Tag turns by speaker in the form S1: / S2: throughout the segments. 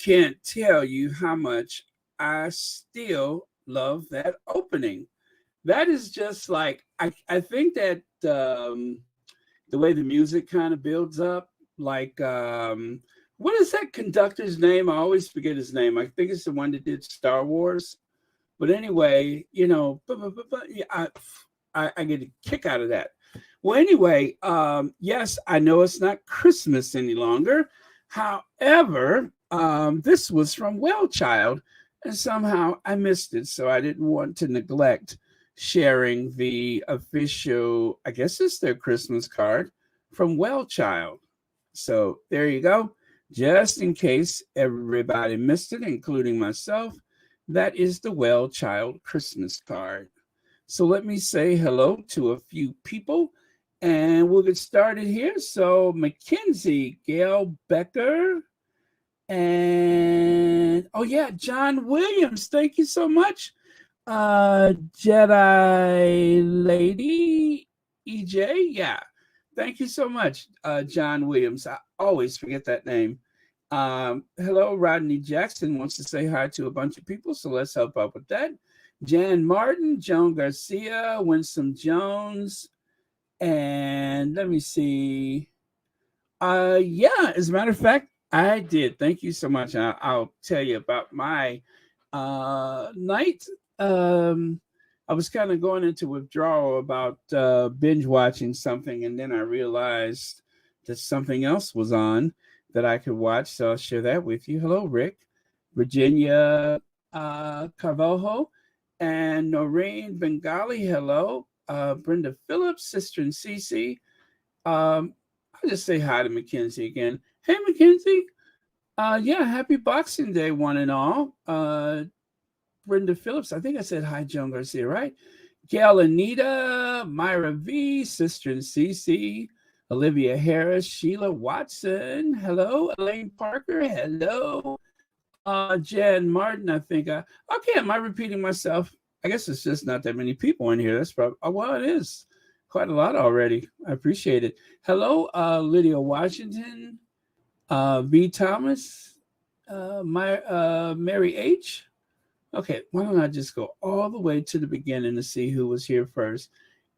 S1: can't tell you how much I still love that opening. That is just like I think that the way the music kind of builds up, like what is that conductor's name? I always forget his name. I think it's the one that did Star Wars. But anyway, yeah, I get a kick out of that. Well, anyway, yes, I know it's not Christmas any longer. However, this was from Well Child, and somehow I missed it, so I didn't want to neglect sharing the official, I guess it's their Christmas card from Well Child. So there you go. Just in case everybody missed it, including myself, that is the Well Child Christmas card. So let me say hello to a few people and we'll get started here. So Mackenzie, Gail Becker, and oh yeah, John Williams. Thank you so much. Jedi Lady EJ. Yeah. Thank you so much, John Williams. I always forget that name. Hello, Rodney Jackson wants to say hi to a bunch of people, so let's help out with that. Jan Martin, Joan Garcia, Winsome Jones, and let me see. Yeah, as a matter of fact, I did. Thank you so much. I'll tell you about my night. I was kind of going into withdrawal about binge watching something, and then I realized that something else was on that I could watch. So I'll share that with you. Hello, Rick, Virginia Carvalho, and Noreen Bengali. Hello, Brenda Phillips, Sister and Cece. I'll just say hi to Mackenzie again. Hey, Mackenzie. Yeah, happy Boxing Day, one and all. Brenda Phillips. I think I said hi, Joan Garcia, right? Gail Anita, Myra V, Sister and Cece, Olivia Harris, Sheila Watson. Hello, Elaine Parker. Hello, Jan Martin. I think. Okay, am I repeating myself? I guess it's just not that many people in here. That's probably. Oh, well, it is quite a lot already. I appreciate it. Hello, Lydia Washington, V. Thomas, Mary H. Okay, why don't I just go all the way to the beginning to see who was here first?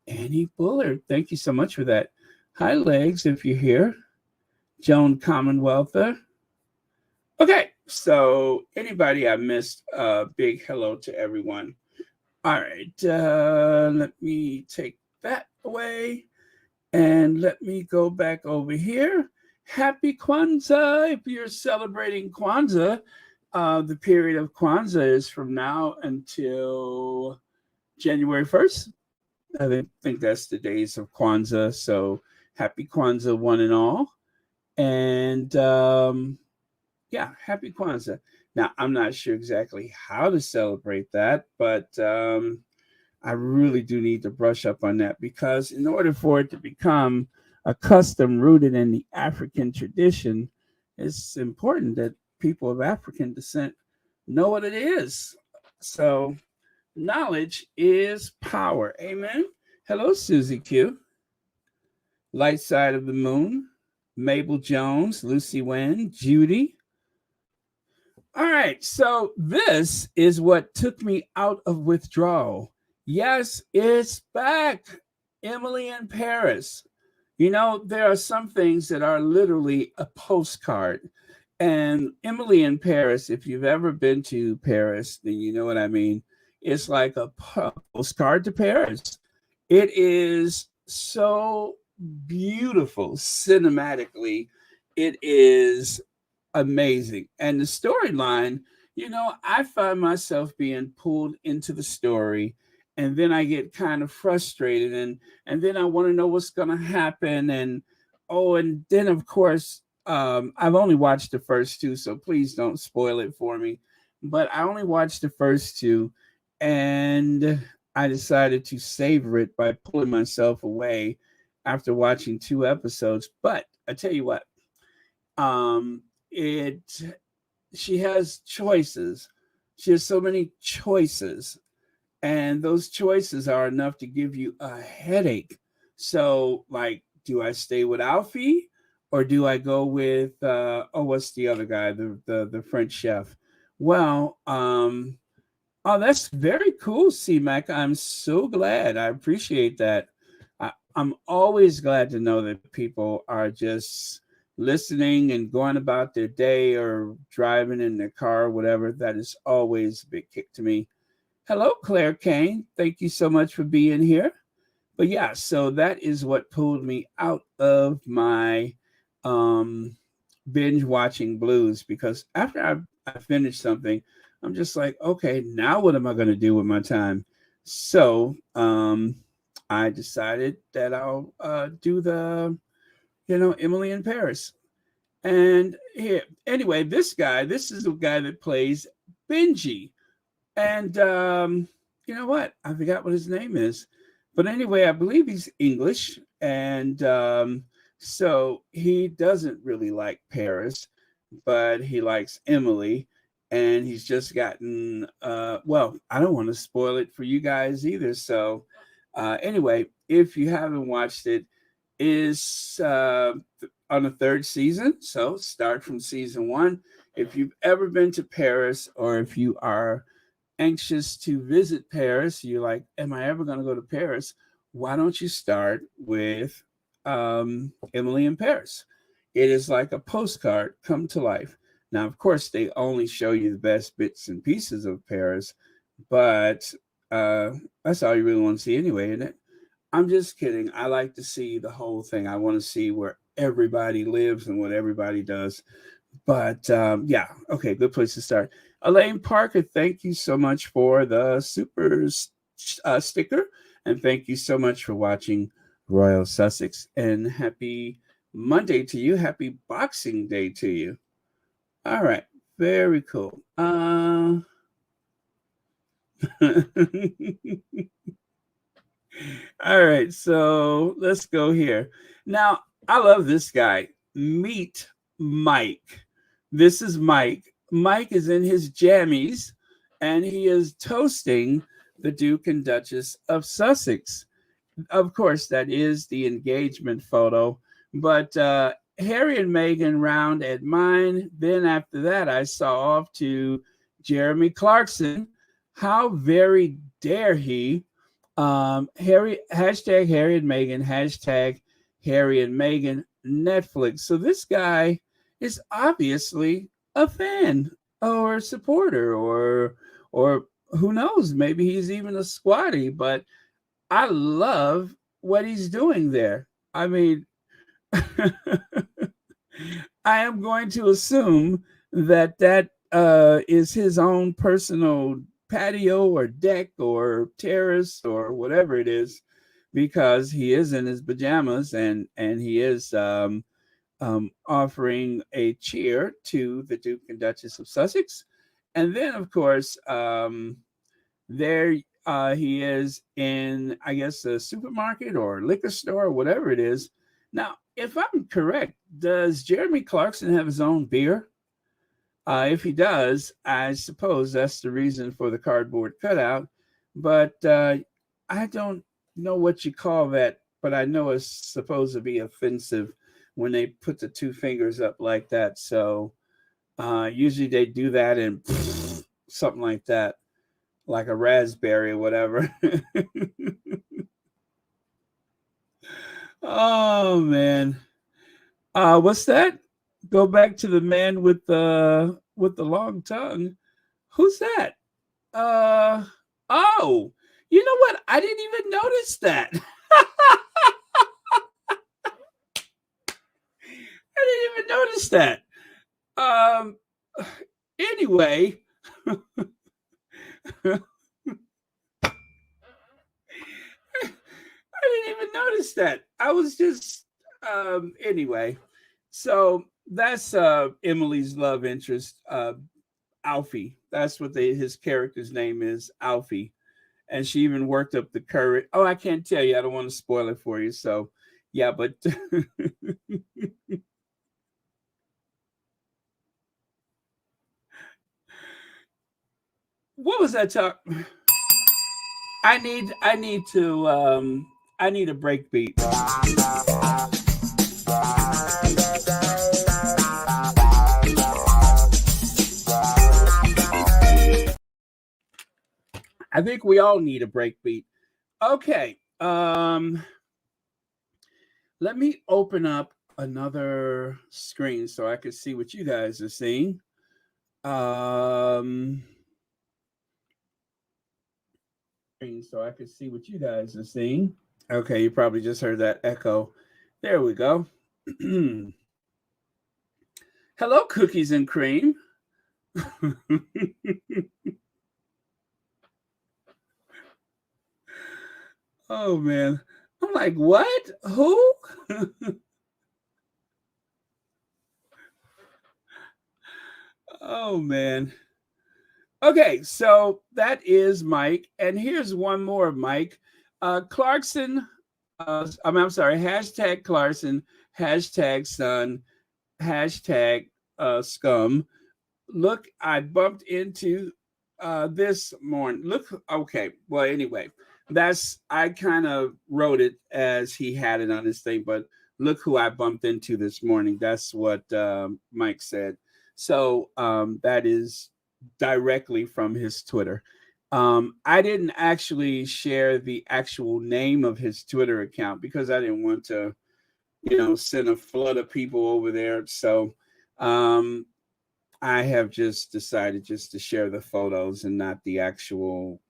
S1: Annie Bullard, thank you so much for that. Hi, Legs, if you're here. Joan Commonwealther. Okay, so anybody I missed, big hello to everyone. All right, let me take that away and let me go back over here. Happy Kwanzaa if you're celebrating Kwanzaa. The period of Kwanzaa is from now until January 1st. I think that's the days of Kwanzaa. So happy Kwanzaa, one and all. And yeah, happy Kwanzaa. Now, I'm not sure exactly how to celebrate that, but I really do need to brush up on that because in order for it to become a custom rooted in the African tradition, it's important that people of African descent know what it is. So knowledge is power. Amen. Hello, Susie Q. Light Side of the Moon, Mabel Jones, Lucy Wen, Judy. All right, so this is what took me out of withdrawal. Yes, it's back. Emily in Paris. You know, there are some things that are literally a postcard. And Emily in Paris, if you've ever been to Paris, then you know what I mean. It's like a postcard to Paris. It is so beautiful cinematically. It is amazing. And the storyline, you know, I find myself being pulled into the story and then I get kind of frustrated and then I want to know what's going to happen and then of course I've only watched the first two, so please don't spoil it for me. But I only watched the first two, and I decided to savor it by pulling myself away after watching two episodes. But I tell you what, it she has choices. She has so many choices, and those choices are enough to give you a headache. So, like, do I stay with Alfie? or do I go with what's the other guy, the French chef? Well, oh, that's very cool, C-Mac. I'm so glad. I appreciate that. I'm always glad to know that people are just listening and going about their day or driving in their car or whatever. That is always a big kick to me. Hello, Claire Kane. Thank you so much for being here. But yeah, so that is what pulled me out of my um, binge watching blues, because after I finish something, I'm just like, okay, now what am I going to do with my time? So I decided that I'll do the, Emily in Paris. And here, anyway, this is the guy that plays Benji. And you know what? I forgot what his name is. But anyway, I believe he's English. And so he doesn't really like Paris, but he likes Emily. And he's just gotten, well, I don't want to spoil it for you guys either. So anyway, if you haven't watched it, is on the third season. So start from season one. If you've ever been to Paris, or if you are anxious to visit Paris, you're like, am I ever going to go to Paris? Why don't you start with Emily in Paris? It is like a postcard come to life. Now, of course, they only show you the best bits and pieces of Paris, but that's all you really want to see anyway, isn't it? I'm just kidding. I like to see the whole thing. I want to see where everybody lives and what everybody does. But yeah, okay, good place to start. Elaine Parker, thank you so much for the super sticker. And thank you so much for watching Royal Sussex. And happy Monday to you. Happy Boxing Day to you. All right, very cool. All right, so let's go here. Now, I love this guy. Meet Mike. This is Mike. Mike is in his jammies, and he is toasting the Duke and Duchess of Sussex. Of course, that is the engagement photo, but Harry and Meghan round at mine. Then after that, I saw off to Jeremy Clarkson. How very dare he? Harry, hashtag Harry and Meghan, hashtag Harry and Meghan Netflix. So this guy is obviously a fan or a supporter, or who knows, maybe he's even a squatty, but I love what he's doing there. I mean, I am going to assume that is his own personal patio or deck or terrace or whatever it is, because he is in his pajamas, and he is offering a cheer to the Duke and Duchess of Sussex. And then, of course, there he is in, I guess, a supermarket or liquor store or whatever it is. Now, if I'm correct, does Jeremy Clarkson have his own beer? If he does, I suppose that's the reason for the cardboard cutout. But I don't know what you call that, but I know it's supposed to be offensive when they put the two fingers up like that. So usually they do that in something like that, like a raspberry or whatever. Oh man. What's that? Go back to the man with the long tongue. Who's that? Oh, you know what? I didn't even notice that. I didn't even notice that. Anyway. I didn't even notice that. I was just anyway. So that's Emily's love interest, Alfie. That's what his character's name is, Alfie. And she even worked up the courage. Oh, I can't tell you. I don't want to spoil it for you. So yeah, but what was that talk? I need I need a break beat. I think we all need a breakbeat. Okay. Let me open up another screen so I can see what you guys are seeing. So I can see what you guys are seeing. Okay, you probably just heard that echo. There we go. Hello, cookies and cream. Oh man. I'm like, what? Who? Oh man. Okay, so that is Mike, and here's one more, Mike. Clarkson. I'm sorry. Hashtag Clarkson. Hashtag son. Hashtag scum. Look, I bumped into this morning. Look, okay. Well, anyway, I kind of wrote it as he had it on his thing, but look who I bumped into this morning. That's what Mike said. So that is directly from his Twitter. I didn't actually share the actual name of his Twitter account because I didn't want to, send a flood of people over there. So I have just decided just to share the photos and not the actual,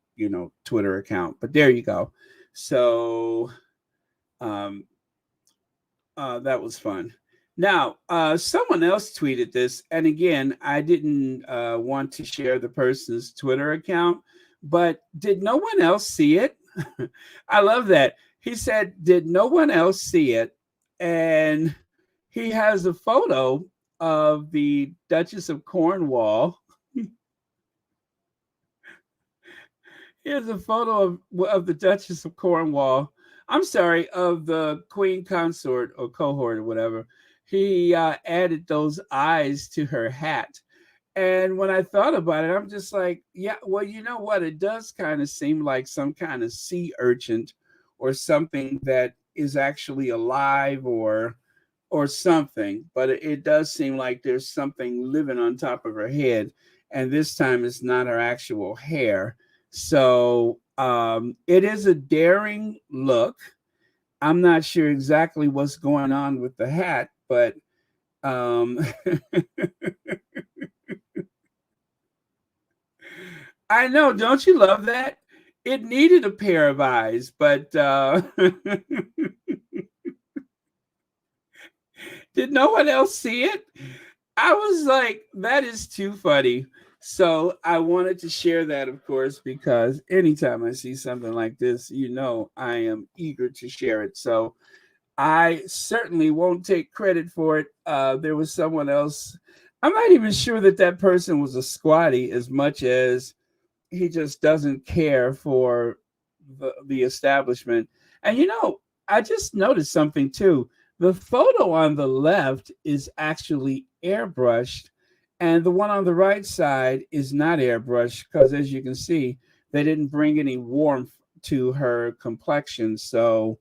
S1: Twitter account. But there you go. So that was fun. Now, someone else tweeted this, and again, I didn't want to share the person's Twitter account, but did no one else see it? I love that. He said, "Did no one else see it?" And he has a photo of the Duchess of Cornwall. Here's a photo of the Duchess of Cornwall. I'm sorry, of the Queen Consort or cohort or whatever. He added those eyes to her hat. And when I thought about it, I'm just like, yeah, well, you know what? It does kind of seem like some kind of sea urchin or something that is actually alive or something. But it does seem like there's something living on top of her head. And this time it's not her actual hair. So it is a daring look. I'm not sure exactly what's going on with the hat, but I know, don't you love that? It needed a pair of eyes, but did no one else see it? I was like, that is too funny. So I wanted to share that, of course, because anytime I see something like this, I am eager to share it. So I certainly won't take credit for it. There was someone else. I'm not even sure that person was a squatty as much as he just doesn't care for the establishment. And I just noticed something too. The photo on the left is actually airbrushed, and the one on the right side is not airbrushed because, as you can see, they didn't bring any warmth to her complexion. So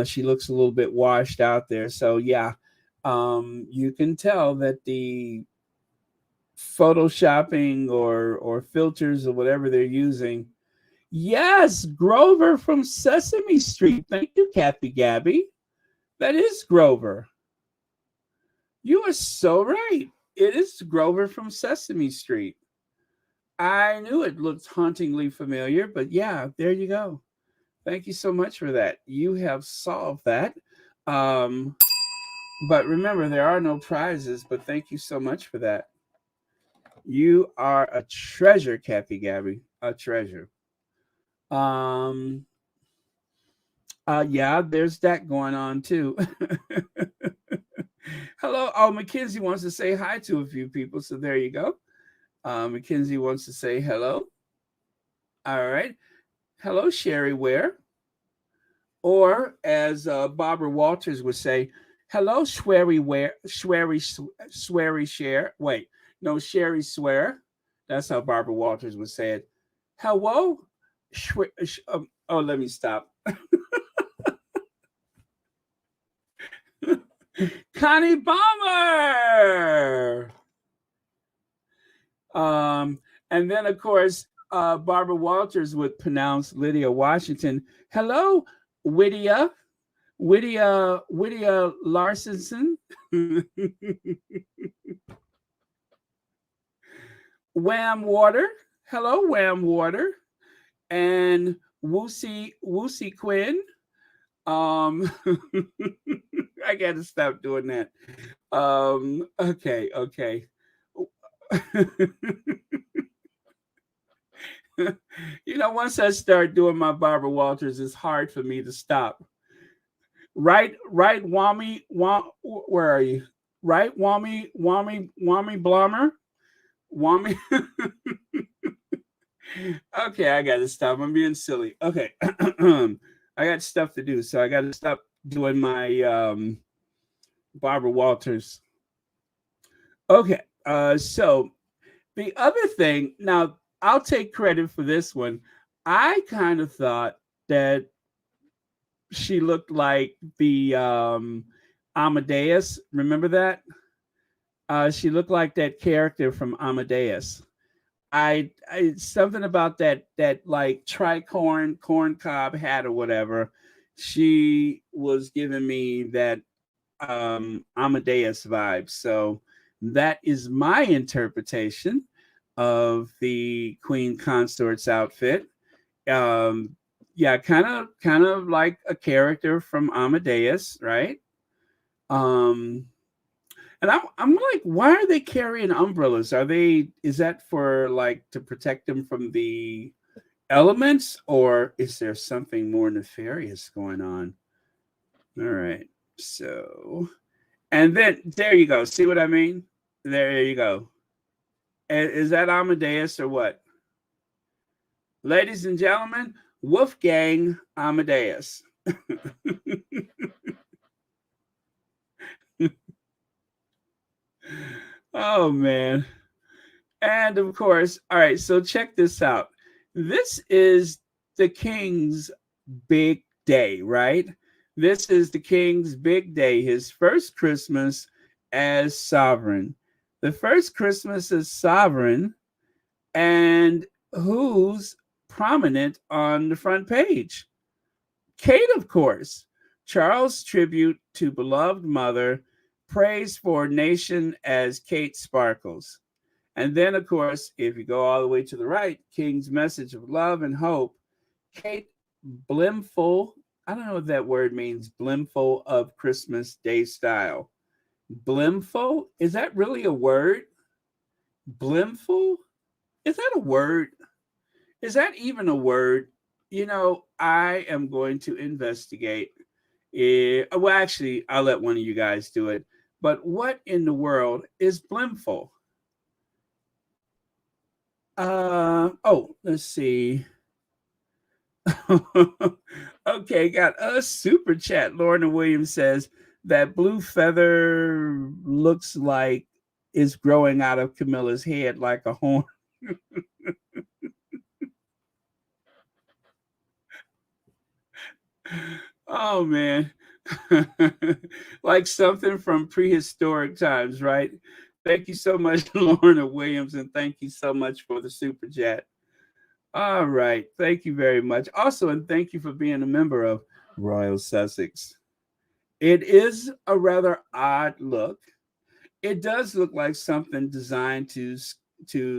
S1: she looks a little bit washed out there. So, yeah, you can tell that the photoshopping or filters or whatever they're using. Yes, Grover from Sesame Street. Thank you, Kathy Gabby. That is Grover. You are so right. It is Grover from Sesame Street. I knew it looked hauntingly familiar, but yeah, there you go. Thank you so much for that. You have solved that. But remember, there are no prizes, but thank you so much for that. You are a treasure, Kathy Gabby. A treasure. Yeah, there's that going on too. Hello. Oh, Mackenzie wants to say hi to a few people. So there you go. Mackenzie wants to say hello. All right. Hello, Sherry Ware. Or as Barbara Walters would say, hello, Swery Ware, Swery Share. Wait, no, Sherry Swear. That's how Barbara Walters would say it. Hello, let me stop. Connie Bomber. And then of course, Barbara Walters would pronounce Lydia Washington. Hello, Whittia. Whittia Larsonson. Wham Water. Hello, Wham Water. And Woosie Quinn. Um, I got to stop doing that. Okay. Once I start doing my Barbara Walters, it's hard for me to stop. Right, where are you? Right, Wami Blommer, Wami. Okay, I got to stop. I'm being silly. Okay, I got stuff to do, so I got to stop doing my Barbara Walters. Okay, so the other thing, now I'll take credit for this one. I kind of thought that she looked like the Amadeus. Remember that? She looked like that character from Amadeus. I something about that like tricorn corn cob hat or whatever. She was giving me that Amadeus vibe. So that is my interpretation of the Queen Consort's outfit. Yeah, kind of like a character from Amadeus, right? Um, and I'm like, why are they carrying umbrellas? Is that for like to protect them from the elements, or is there something more nefarious going on? All right. So, and then there you go. See what I mean? There you go. Is that Amadeus or what? Ladies and gentlemen, Wolfgang Amadeus. Oh man. And of course, all right, so check this out. This is the king's big day, right? This is the king's big day, his first Christmas as sovereign. The first Christmas as sovereign, and who's prominent on the front page? Kate, of course. Charles' tribute to beloved mother, praise for nation as Kate sparkles. And then, of course, if you go all the way to the right, King's message of love and hope. Kate blimful, I don't know what that word means, blimful of Christmas Day style. Blimful? Is that really a word? Blimful? Is that a word? Is that even a word? I am going to investigate. Well, actually, I'll let one of you guys do it. But what in the world is blimful? Let's see. Okay, got a super chat. Lorna Williams says that blue feather looks like is growing out of Camilla's head like a horn. Oh man. Like something from prehistoric times, right? Thank you so much, Lorna Williams, and thank you so much for the super chat. All right. Thank you very much. Also, and thank you for being a member of Royal Sussex. It is a rather odd look. It does look like something designed to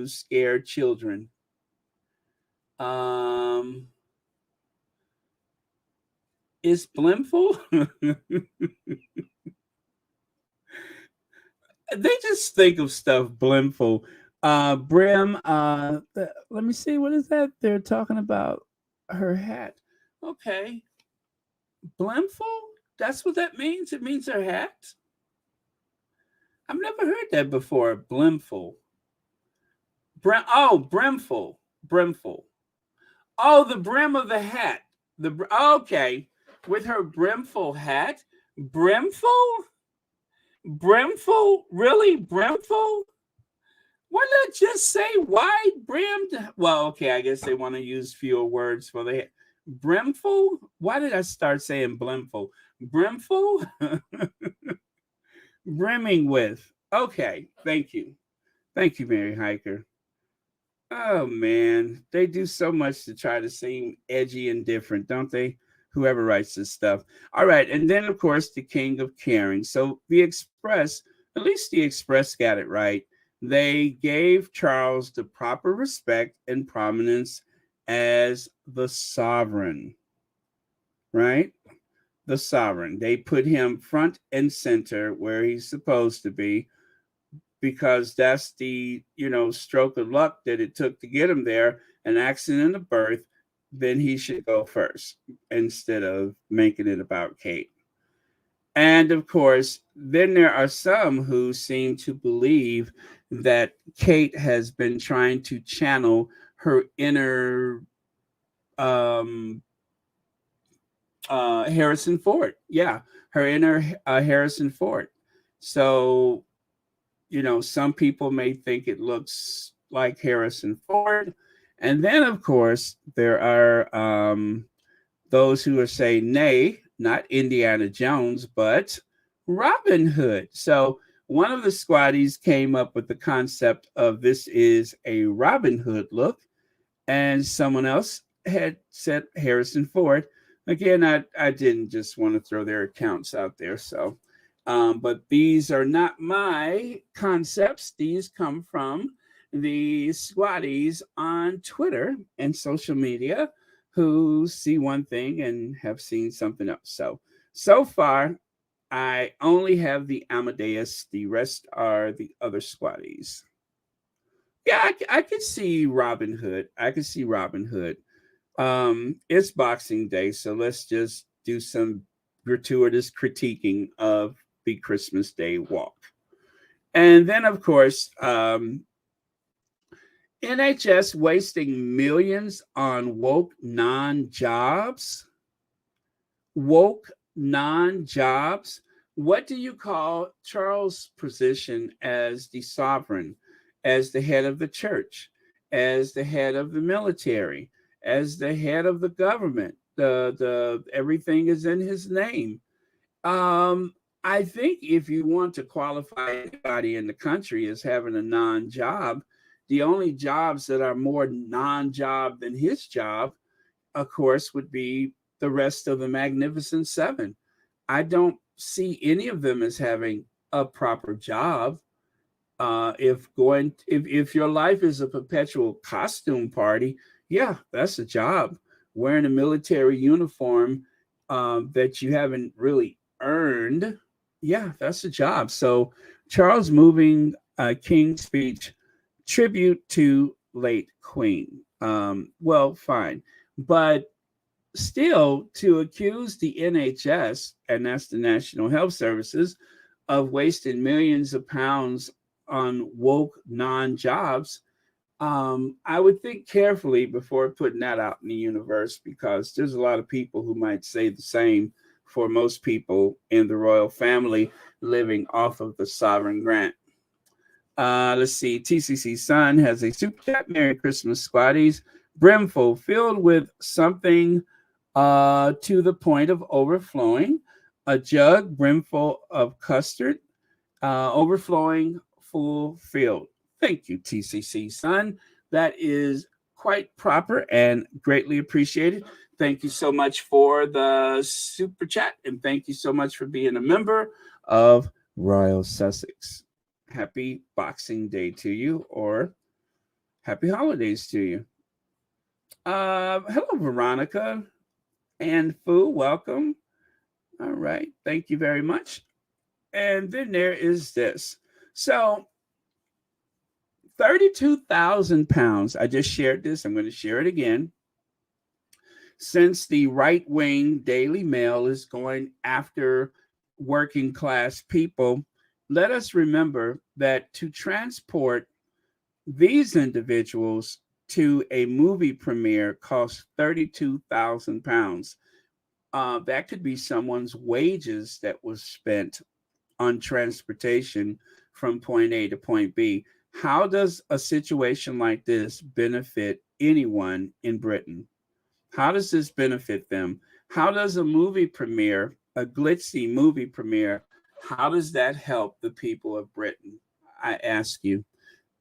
S1: scare children. Is blimful? They just think of stuff blimful. Brim, let me see, what is that? They're talking about her hat. Okay. Blimful? That's what that means? It means her hat? I've never heard that before. Blimful. Brimful. Brimful. Oh, the brim of the hat. Okay. With her brimful hat? Brimful? Brimful? Really? Brimful? Why not just say wide brimmed? Well, okay, I guess they want to use fewer words for the brimful. Why did I start saying blimful? Brimful? Brimming with. Okay, thank you. Thank you, Mary Hiker. Oh man, they do so much to try to seem edgy and different, don't they? Whoever writes this stuff. All right, and then of course the king of caring. So the Express, at least the Express got it right. They gave Charles the proper respect and prominence as the sovereign, right? The sovereign. They put him front and center where he's supposed to be, because that's the stroke of luck that it took to get him there, an accident of birth. Then he should go first instead of making it about Kate. And of course, then there are some who seem to believe that Kate has been trying to channel her inner um, Harrison Ford. Yeah, her inner Harrison Ford. So some people may think it looks like Harrison Ford. And then, of course, there are those who are saying, nay, not Indiana Jones, but Robin Hood. So one of the squaddies came up with the concept of this is a Robin Hood look, and someone else had said Harrison Ford. Again, I didn't just want to throw their accounts out there. So, but these are not my concepts. These come from the squatties on Twitter and social media who see one thing and have seen something else. So far, I only have the Amadeus. The rest are the other squatties. Yeah, I could see Robin Hood. I could see Robin Hood. It's Boxing Day, so let's just do some gratuitous critiquing of the Christmas Day walk. And then, of course, NHS wasting millions on woke non-jobs. Woke non-jobs. What do you call Charles' position as the sovereign, as the head of the church, as the head of the military, as the head of the government? The everything is in his name. Um, I think if you want to qualify anybody in the country as having a non-job, the only jobs that are more non-job than his job, of course, would be the rest of the Magnificent Seven. I don't see any of them as having a proper job. If your life is a perpetual costume party, yeah, that's a job. Wearing a military uniform that you haven't really earned, yeah, that's a job. So Charles moving King's speech, tribute to late Queen. Well, fine, but still to accuse the NHS, and that's the National Health Services, of wasting millions of pounds on woke non-jobs, I would think carefully before putting that out in the universe, because there's a lot of people who might say the same for most people in the royal family living off of the sovereign grant. Let's see. TCC Son has a super chat. Merry Christmas, squatties. Brimful, filled with something to the point of overflowing. A jug brimful of custard, overflowing, full filled. Thank you, TCC Son. That is quite proper and greatly appreciated. Thank you so much for the super chat, and thank you so much for being a member of Royal Sussex. Happy Boxing Day to you, or happy holidays to you. Hello, Veronica and Fu. Welcome. All right. Thank you very much. And then there is this. So, 32,000 pounds. I just shared this. I'm going to share it again. Since the right wing Daily Mail is going after working class people, let us remember that to transport these individuals to a movie premiere costs 32,000 pounds. That could be someone's wages that was spent on transportation from point A to point B. How does a situation like this benefit anyone in Britain? How does this benefit them? How does a movie premiere, a glitzy movie premiere, how does that help the people of Britain? I ask you.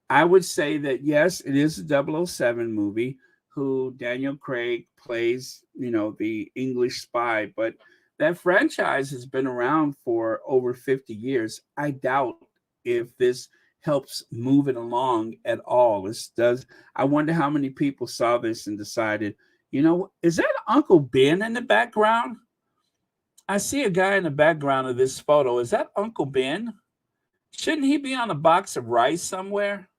S1: I would say that yes, it is a 007 movie who Daniel Craig plays, the English spy, but that franchise has been around for over 50 years. I doubt if this helps move it along at all. This does. I wonder how many people saw this and decided, is that Uncle Ben in the background? I see a guy in the background of this photo. Is that Uncle Ben? Shouldn't he be on a box of rice somewhere?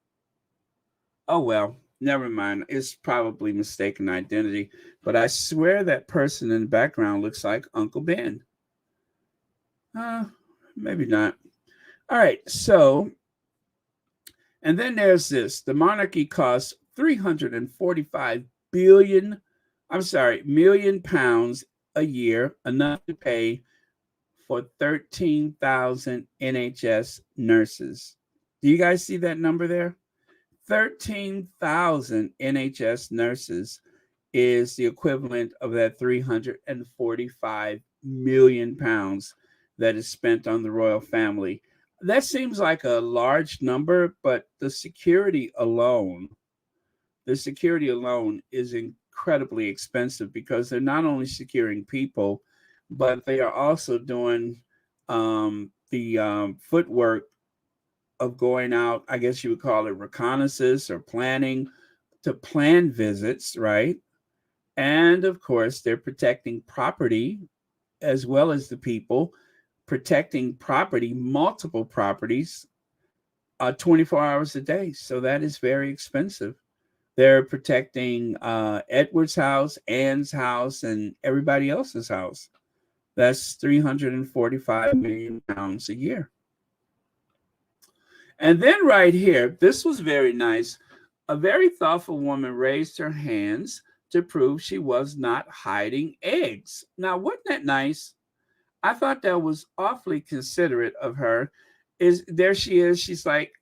S1: Oh well, never mind. It's probably mistaken identity. But I swear that person in the background looks like Uncle Ben. Uh, maybe not. All right, so and then there's this. The monarchy costs 345 billion, I'm sorry, million pounds a year, enough to pay for 13,000 NHS nurses. Do you guys see that number there? 13,000 NHS nurses is the equivalent of that 345 million pounds that is spent on the royal family. That seems like a large number, but the security alone is incredibly expensive because they're not only securing people, but they are also doing the footwork of going out. I guess you would call it reconnaissance or planning to plan visits, right? And of course, they're protecting property as well as the people, protecting property, multiple properties, 24 hours a day. So that is very expensive. They're protecting Edward's house, Anne's house, and everybody else's house. That's 345 million pounds a year. And then right here, this was very nice. A very thoughtful woman raised her hands to prove she was not hiding eggs. Now, wasn't that nice? I thought that was awfully considerate of her. Is there she is? She's like,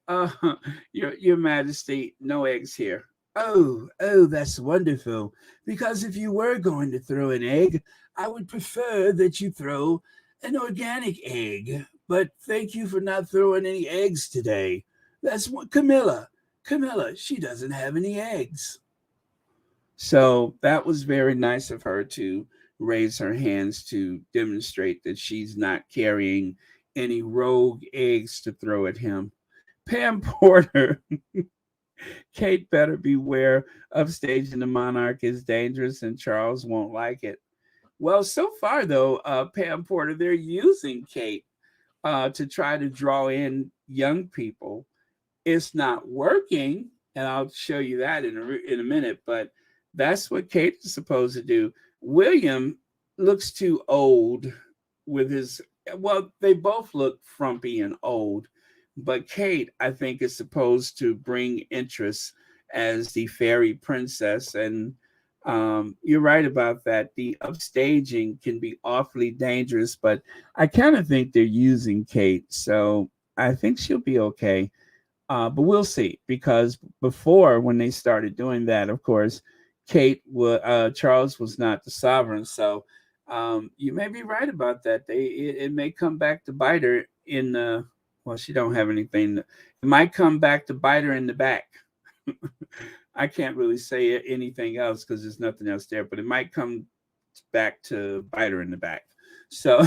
S1: your Majesty, no eggs here. Oh, that's wonderful. Because if you were going to throw an egg, I would prefer that you throw an organic egg. But thank you for not throwing any eggs today. That's what Camilla, she doesn't have any eggs. So that was very nice of her to raise her hands to demonstrate that she's not carrying any rogue eggs to throw at him. Pam Porter, Kate better beware. Upstaging the monarch is dangerous and Charles won't like it. Well, so far though, Pam Porter, they're using Kate to try to draw in young people. It's not working, and I'll show you that in a minute. But that's what Kate is supposed to do. William looks too old with his. Well, they both look frumpy and old, but Kate, I think, is supposed to bring interest as the fairy princess. And you're right about that. The upstaging can be awfully dangerous, but I kind of think they're using Kate, so I think she'll be okay. But we'll see because before when they started doing that, of course, Charles was not the sovereign. So you may be right about that. It may come back to bite her in the. Well, she don't have anything. It might come back to bite her in the back. I can't really say anything else because there's nothing else there. But it might come back to bite her in the back. So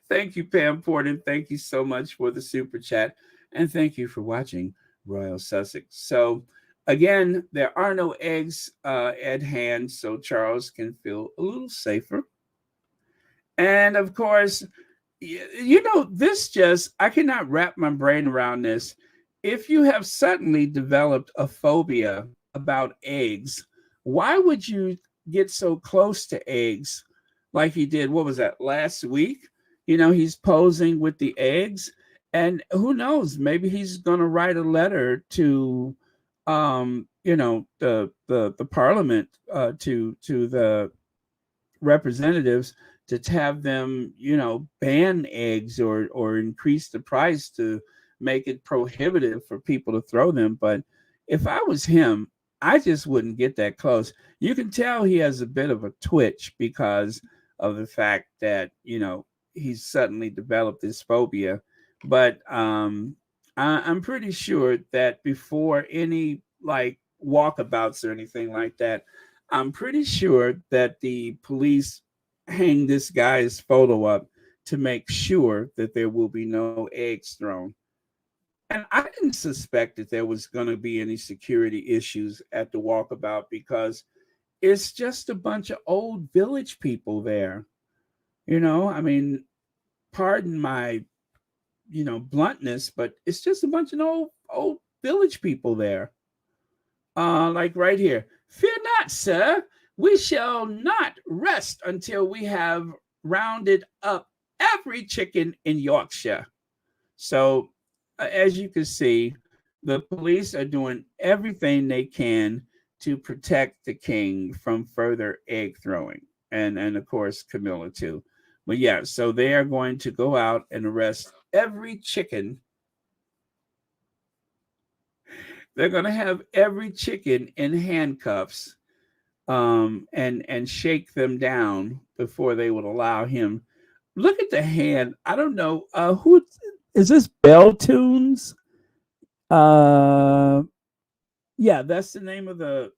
S1: thank you, Pam Porter. Thank you so much for the super chat. And thank you for watching Royal Sussex. So, again, there are no eggs at hand, so Charles can feel a little safer. And of course, I cannot wrap my brain around this. If you have suddenly developed a phobia about eggs, why would you get so close to eggs like he did? What was that, last week? He's posing with the eggs. And who knows? Maybe he's going to write a letter to, the Parliament, to the representatives to have them, ban eggs or increase the price to make it prohibitive for people to throw them. But if I was him, I just wouldn't get that close. You can tell he has a bit of a twitch because of the fact that, he's suddenly developed this phobia. But I'm pretty sure that before any like walkabouts or anything like that, I'm pretty sure that the police hang this guy's photo up to make sure that there will be no eggs thrown. And I didn't suspect that there was going to be any security issues at the walkabout because it's just a bunch of old village people there. I mean, pardon my, bluntness, but it's just a bunch of old village people there. Like right here. Fear not, sir. We shall not rest until we have rounded up every chicken in Yorkshire. So, as you can see, the police are doing everything they can to protect the king from further egg throwing, and of course Camilla too. But yeah, so they are going to go out and arrest every chicken. They're going to have every chicken in handcuffs, and shake them down before they would allow him. Look at the hand. I don't know who is this. Bell Tunes. Uh, yeah, that's the name of the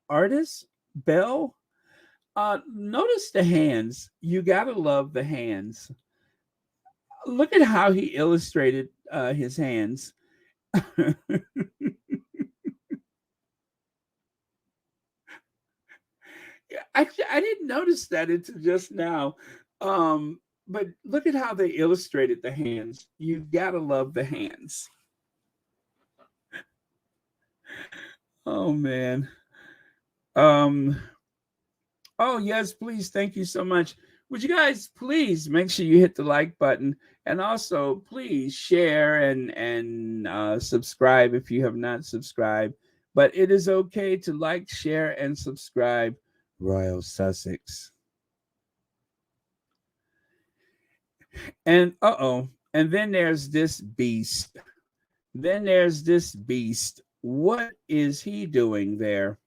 S1: artist. Bell. Notice the hands. You gotta love the hands. Look at how he illustrated his hands. I didn't notice that until just now. But look at how they illustrated the hands. You gotta love the hands. Oh man. Um. Oh yes, please. Thank you so much. Would you guys please make sure you hit the like button and also please share and subscribe if you have not subscribed. But it is okay to like, share, and subscribe. Royal Sussex. And and then there's this beast. Then there's this beast. What is he doing there?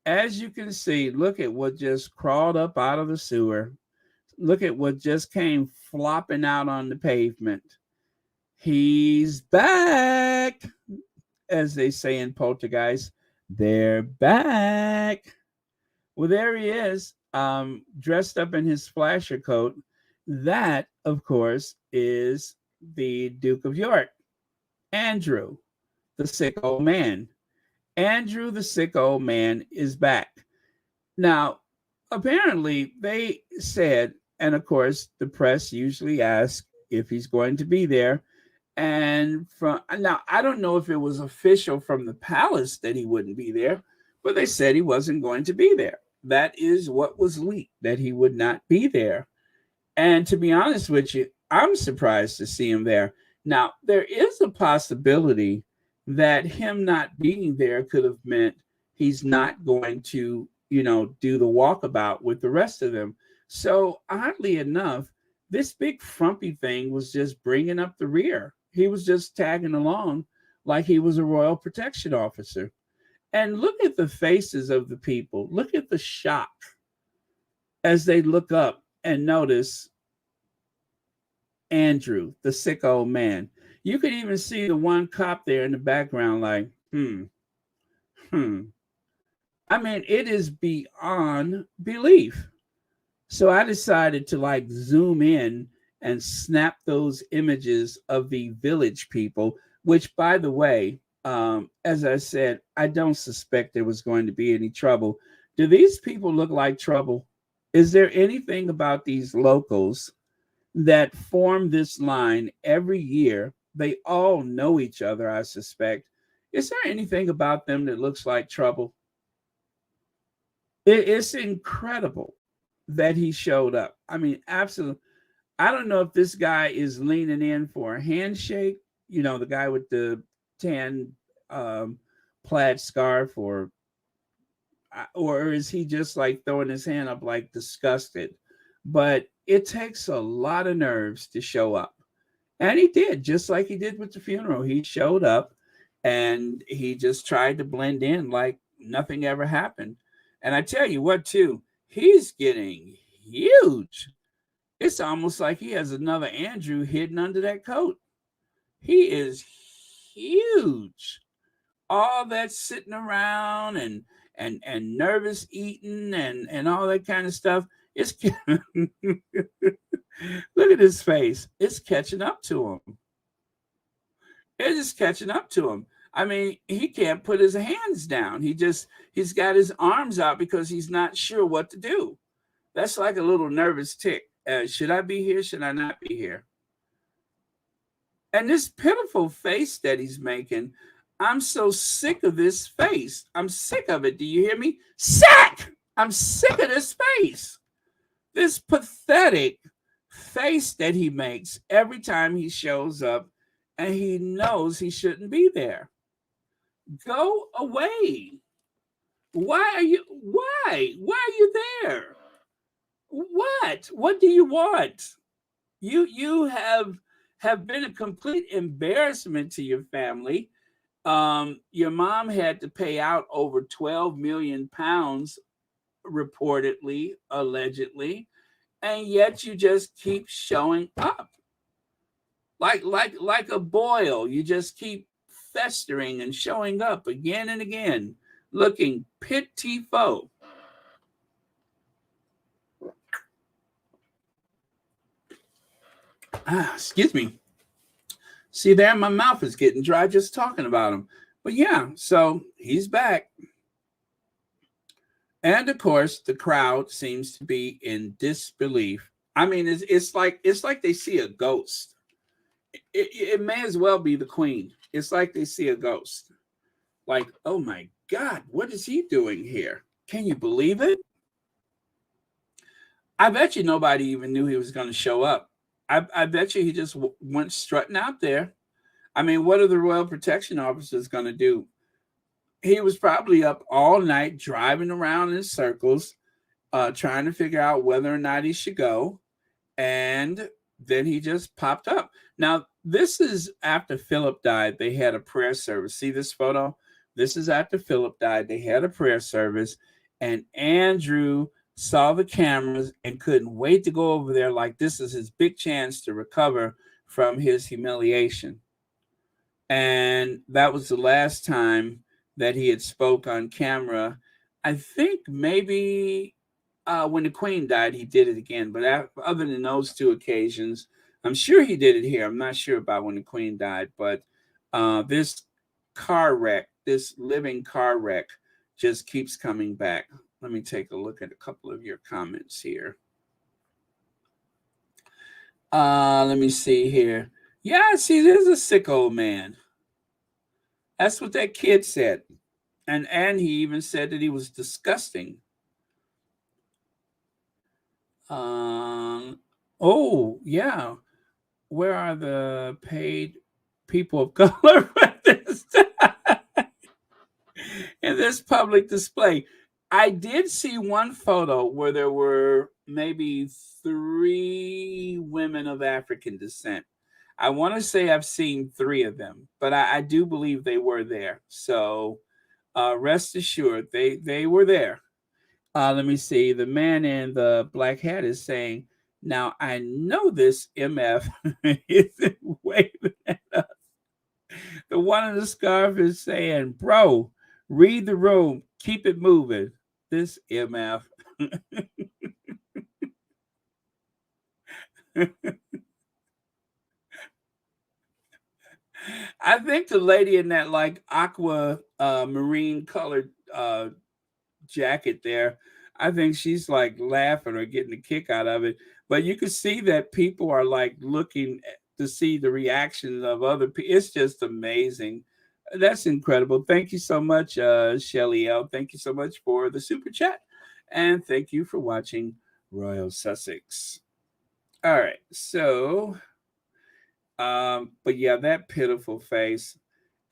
S1: As you can see, look at what just crawled up out of the sewer. Look at what just came flopping out on the pavement. He's back, as they say in Poltergeist. They're back. Well, there he is, dressed up in his splasher coat. That, of course, is the Duke of York, Andrew, the sick old man. Andrew, the sick old man, is back. Now, apparently, they said, and of course, the press usually asks if he's going to be there. And from now, I don't know if it was official from the palace that he wouldn't be there, but they said he wasn't going to be there. That is what was leaked, that he would not be there. And to be honest with you, I'm surprised to see him there. Now, there is a possibility that him not being there could have meant he's not going to, do the walkabout with the rest of them. So, oddly enough, this big frumpy thing was just bringing up the rear. He was just tagging along like he was a royal protection officer. And look at the faces of the people. Look at the shock as they look up and notice Andrew, the sick old man. You could even see the one cop there in the background, like, hmm. I mean, it is beyond belief. So I decided to like zoom in and snap those images of the village people, which, by the way, as I said, I don't suspect there was going to be any trouble. Do these people look like trouble? Is there anything about these locals that form this line every year? They all know each other, I suspect. Is there anything about them that looks like trouble? It's incredible that he showed up. I mean, absolutely. I don't know if this guy is leaning in for a handshake, the guy with the tan plaid scarf, or is he just like throwing his hand up like disgusted? But it takes a lot of nerves to show up. And he did, just like he did with the funeral. He showed up and he just tried to blend in like nothing ever happened. And I tell you what, too, he's getting huge. It's almost like he has another Andrew hidden under that coat. He is huge. All that sitting around and nervous eating and all that kind of stuff. It's look at his face. It's catching up to him. It is catching up to him. I mean, he can't put his hands down. He's got his arms out because he's not sure what to do. That's like a little nervous tick. Should I be here? Should I not be here? And this pitiful face that he's making, I'm so sick of this face. I'm sick of it. Do you hear me? Sick! I'm sick of this face. This pathetic face that he makes every time he shows up and he knows he shouldn't be there. Go away. Why are you there? What do you want? You have been a complete embarrassment to your family. Your mom had to pay out over 12 million pounds reportedly, allegedly, and yet you just keep showing up. Like a boil, you just keep festering and showing up again and again, looking pitiful. Excuse me. See there, my mouth is getting dry just talking about him. But yeah, so he's back. And of course, the crowd seems to be in disbelief. I mean, it's like they see a ghost. It may as well be the queen. It's like they see a ghost. Like, oh my God, what is he doing here? Can you believe it? I bet you nobody even knew he was going to show up. I bet you he just went strutting out there. I mean, what are the Royal Protection Officers going to do? He was probably up all night driving around in circles, trying to figure out whether or not he should go. And then he just popped up. Now, this is after Philip died. They had a prayer service. See this photo? This is after Philip died. They had a prayer service. And Andrew saw the cameras and couldn't wait to go over there, like this is his big chance to recover from his humiliation. And that was the last time that he had spoke on camera. I think maybe when the Queen died, he did it again. But other than those two occasions, I'm sure he did it here. I'm not sure about when the Queen died. But this car wreck, this living car wreck, just keeps coming back. Let me take a look at a couple of your comments here. Let me see here. Yeah, see, there's a sick old man. That's what that kid said. And he even said that he was disgusting. Oh, yeah. Where are the paid people of color in this public display? I did see one photo where there were maybe 3 women of African descent. I want to say I've seen 3 of them, but I do believe they were there. So rest assured, they were there. Let me see. The man in the black hat is saying, now I know this MF isn't waving at us. The one in the scarf is saying, bro, read the room, keep it moving. This MF. I think the lady in that like aqua marine colored jacket there, I think she's like laughing or getting a kick out of it. But you can see that people are like looking to see the reactions of other people. It's just amazing. That's incredible. Thank you so much, Shelly L. Thank you so much for the super chat. And thank you for watching Royal Sussex. All right. So, but yeah, that pitiful face.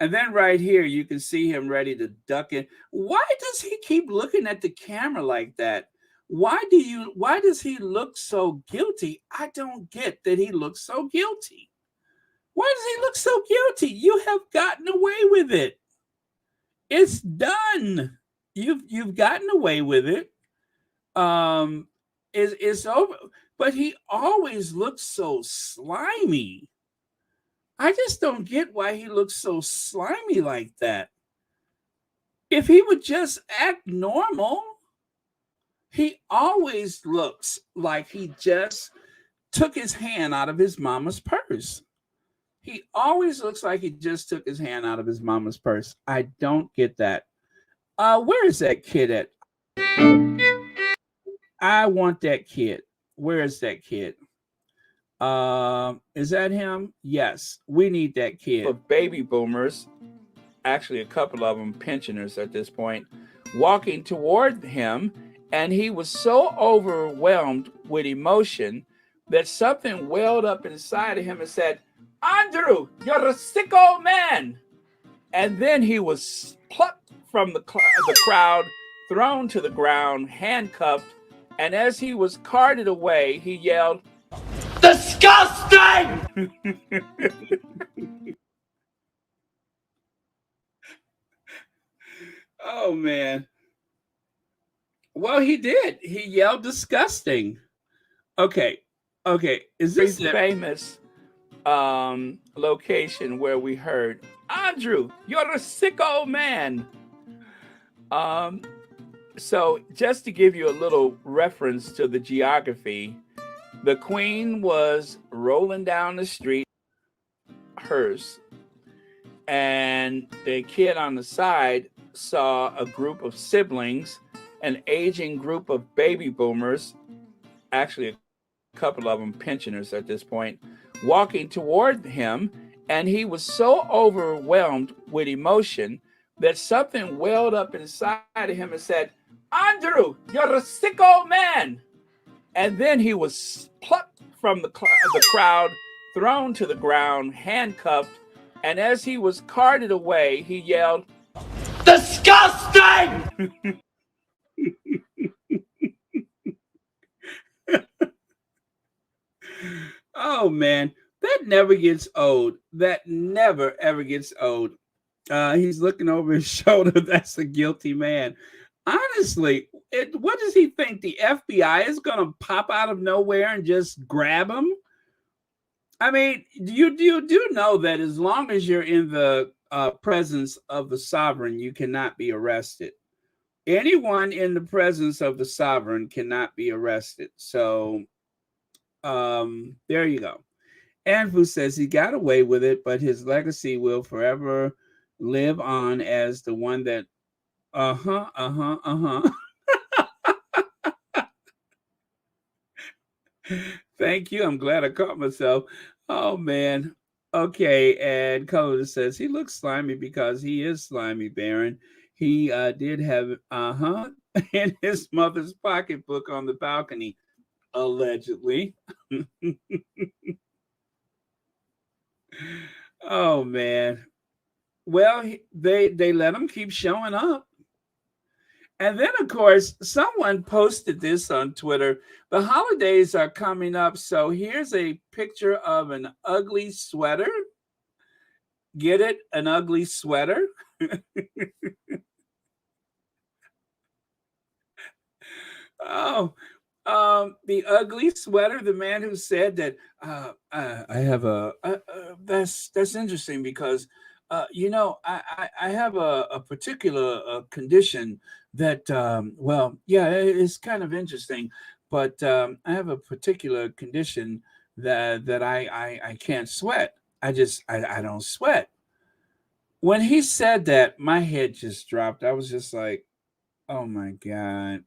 S1: And then right here, you can see him ready to duck in. Why does he keep looking at the camera like that? Why does he look so guilty? I don't get that he looks so guilty. Why does he look so guilty? You have gotten away with it. It's done. You've gotten away with it. It's over. But he always looks so slimy. I just don't get why he looks so slimy like that. If he would just act normal, he always looks like he just took his hand out of his mama's purse. He always looks like he just took his hand out of his mama's purse. I don't get that. Where is that kid at? I want that kid. Where is that kid? Is that him? Yes, we need that kid. For baby boomers, actually a couple of them pensioners at this point, walking toward him, and he was so overwhelmed with emotion that something welled up inside of him and said, "Andrew, you're a sick old man." And then he was plucked from the crowd, thrown to the ground, handcuffed, and as he was carted away, he yelled, "Disgusting!" Oh, man. Well, he did. He yelled disgusting. Okay. Is this famous location where we heard, "Andrew, you're a sick old man"? So just to give you a little reference to the geography, the Queen was rolling down the street, hearse, and the kid on the side saw a group of siblings, an aging group of baby boomers, actually a couple of them pensioners at this point, walking toward him, and he was so overwhelmed with emotion that something welled up inside of him and said, "Andrew, you're a sick old man." And then he was plucked from the crowd, thrown to the ground, handcuffed, and as he was carted away, he yelled, "Disgusting!" Oh, man, that never gets old. That never, ever gets old. He's looking over his shoulder. That's a guilty man. Honestly, what does he think? The FBI is going to pop out of nowhere and just grab him? I mean, you do know that as long as you're in the presence of the sovereign, you cannot be arrested. Anyone in the presence of the sovereign cannot be arrested. So there you go. Andrew says he got away with it, but his legacy will forever live on as the one that Thank you. I'm glad I caught myself. Oh, man. Okay. And Color says he looks slimy because he is slimy, Baron. He did have in his mother's pocketbook on the balcony, allegedly. Oh, man. Well, they let him keep showing up. And then, of course, someone posted this on Twitter. The holidays are coming up, so here's a picture of an ugly sweater. Get it? An ugly sweater? Oh, the ugly sweater. The man who said that I have that's interesting because I have a particular particular condition that well, yeah, it's kind of interesting, but I have a particular condition that I can't sweat. I don't sweat. When he said that, my head just dropped. I was just like, oh my God.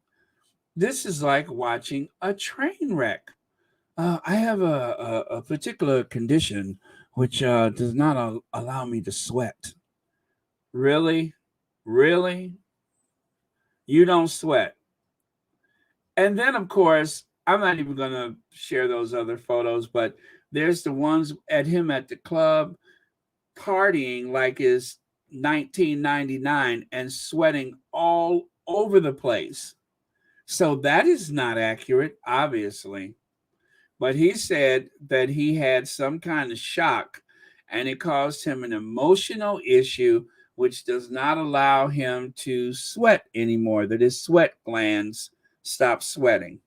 S1: This is like watching a train wreck. I have a particular condition which does not allow me to sweat. Really? Really? You don't sweat. And then, of course, I'm not even going to share those other photos, but there's the ones at him at the club partying like it's 1999 and sweating all over the place. So that is not accurate, obviously. But he said that he had some kind of shock and it caused him an emotional issue, which does not allow him to sweat anymore, that his sweat glands stop sweating.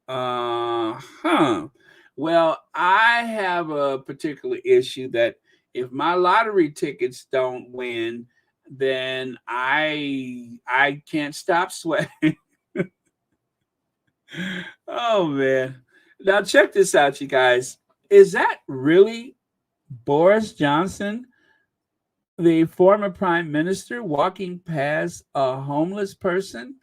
S1: Well, I have a particular issue that If my lottery tickets don't win, then I can't stop sweating. Oh man. Now check this out, you guys. Is that really Boris Johnson, the former prime minister, walking past a homeless person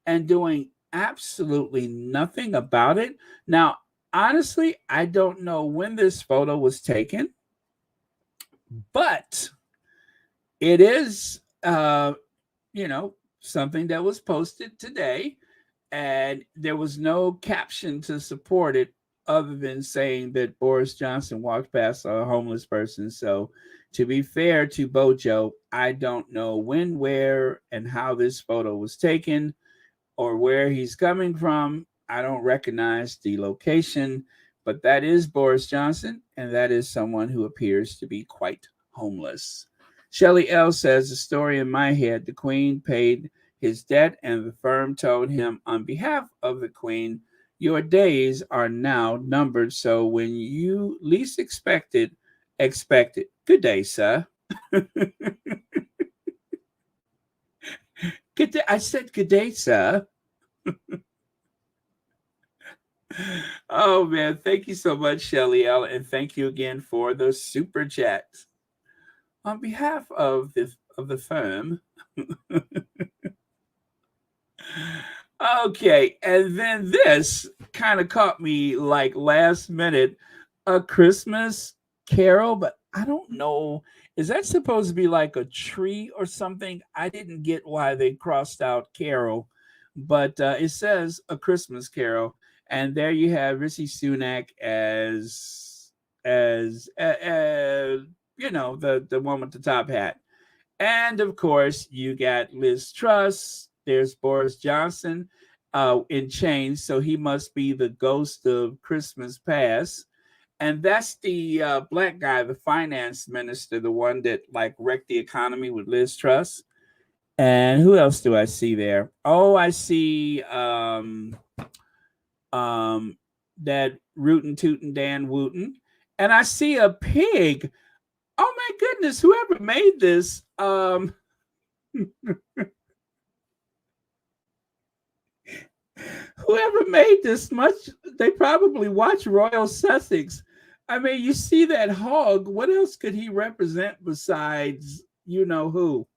S1: and doing absolutely nothing about it? Now, honestly, I don't know when this photo was taken, but it is, something that was posted today, and there was no caption to support it other than saying that Boris Johnson walked past a homeless person. So, to be fair to Bojo, I don't know when, where, and how this photo was taken or where he's coming from. I don't recognize the location, but that is Boris Johnson, and that is someone who appears to be quite homeless. Shelley L. says, the story in my head, the Queen paid his debt, and the firm told him on behalf of the Queen, your days are now numbered. So when you least expect it. Good day, sir. Good day. I said good day, sir. Oh man, thank you so much, Shelly L, and thank you again for the super chat. On behalf of the firm. Okay, and then this kind of caught me like last minute, a Christmas carol, but I don't know. Is that supposed to be like a tree or something? I didn't get why they crossed out carol, but it says a Christmas carol, and there you have Rishi Sunak as the one with the top hat. And of course, you got Liz Truss. There's Boris Johnson in chains, so he must be the ghost of Christmas past. And that's the black guy, the finance minister, the one that like wrecked the economy with Liz Truss. And who else do I see there? Oh, I see that Rootin' Tootin' Dan Wooten. And I see a pig. Oh my goodness, whoever made this, whoever made this much, they probably watch Royal Sussex. I mean, you see that hog. What else could he represent besides you know who?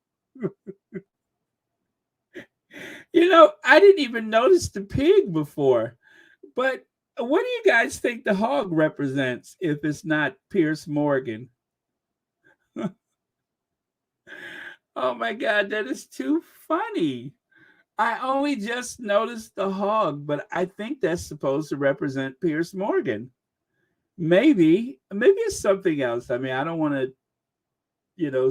S1: I didn't even notice the pig before. But what do you guys think the hog represents if it's not Pierce Morgan? Oh my God, that is too funny. I only just noticed the hog, but I think that's supposed to represent Pierce Morgan. Maybe it's something else. I mean, I don't want to,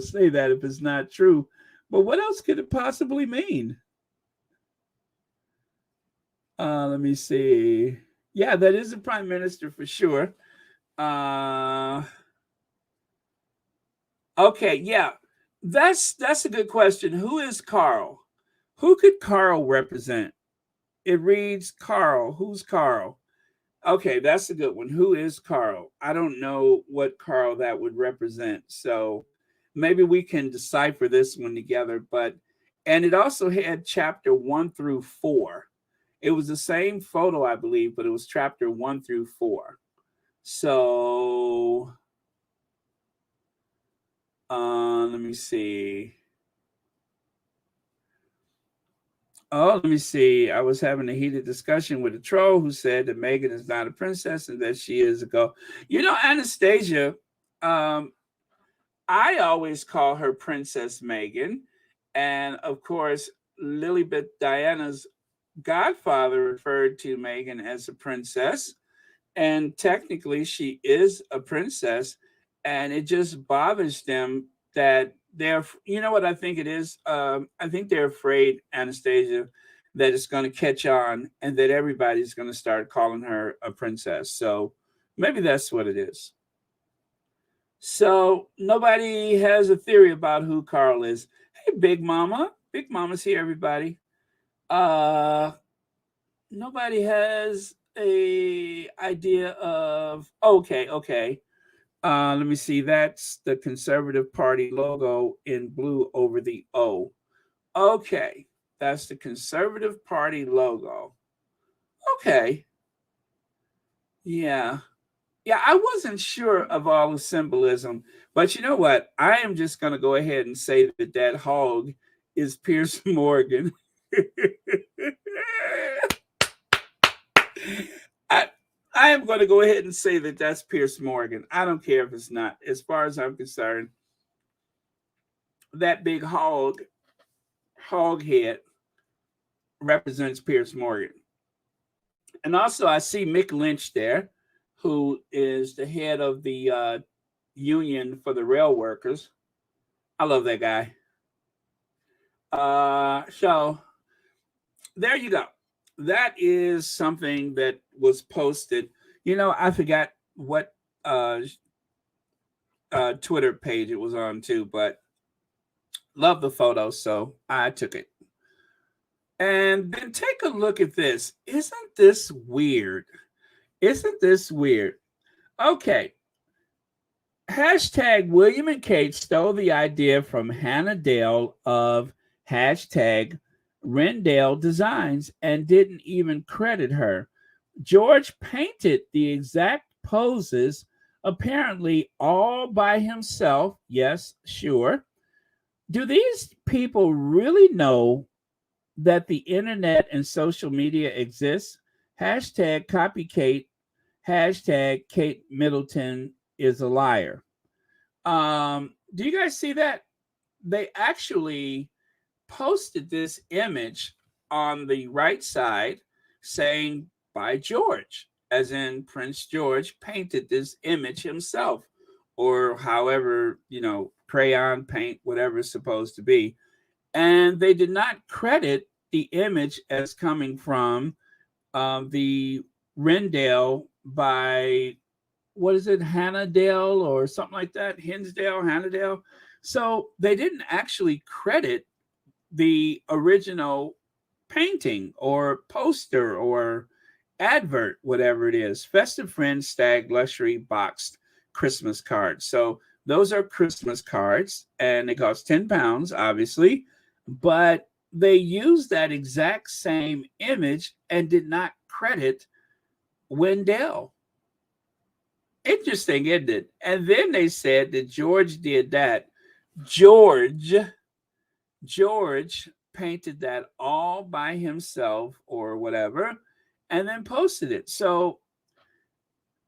S1: say that if it's not true. But what else could it possibly mean? Let me see. Yeah, that is the prime minister for sure. Uh, okay, yeah, that's a good question. Who is Carl? Who could Carl represent? It reads Carl. Who's Carl? Okay, that's a good one. Who is Carl? I don't know what Carl that would represent. So maybe we can decipher this one together. And it also had chapter 1 through 4. It was the same photo, I believe, but it was chapter 1 through 4. So let me see. Oh, let me see. I was having a heated discussion with a troll who said that Meghan is not a princess and that she is a girl. Anastasia, I always call her Princess Meghan. And of course, Lilibet Diana's godfather referred to Meghan as a princess. And technically, she is a princess. And it just bothers them that what I think it is? I think they're afraid, Anastasia, that it's going to catch on and that everybody's going to start calling her a princess. So maybe that's what it is. So nobody has a theory about who Carl is. Hey, Big Mama. Big Mama's here, everybody. Nobody has a idea of okay. Let me see. That's the Conservative Party logo in blue over the O. Okay. That's the Conservative Party logo. Okay. Yeah. Yeah, I wasn't sure of all the symbolism, but you know what? I am just going to go ahead and say that that hog is Pierce Morgan. I, I am going to go ahead and say that that's Pierce Morgan. I don't care if it's not. As far as I'm concerned, that big hog head represents Pierce Morgan. And also, I see Mick Lynch there, who is the head of the union for the rail workers. I love that guy. So there you go. That is something that was posted. You know, I forgot what Twitter page it was on too, but love the photo, so I took it. And then take a look at this. Isn't this weird? Isn't this weird? Okay. Hashtag William and Kate stole the idea from Hannah Dale of hashtag Rendale Designs and didn't even credit her. George painted the exact poses, apparently all by himself. Yes, sure. Do these people really know that the internet and social media exists? Hashtag copycat, hashtag Kate Middleton is a liar. Do you guys see that? They actually posted this image on the right side saying by George, as in Prince George painted this image himself, or however, crayon paint, whatever it's supposed to be. And they did not credit the image as coming from the Rendale by, what is it, Hannadale or something like that, Hinsdale, Hannadale. So they didn't actually credit the original painting or poster or advert, whatever it is. Festive Friends Stag Luxury Boxed Christmas cards. So those are Christmas cards, and they cost £10, obviously, but they used that exact same image and did not credit Wendell. Interesting, isn't it? And then they said that George did that. George painted that all by himself or whatever, and then posted it. So,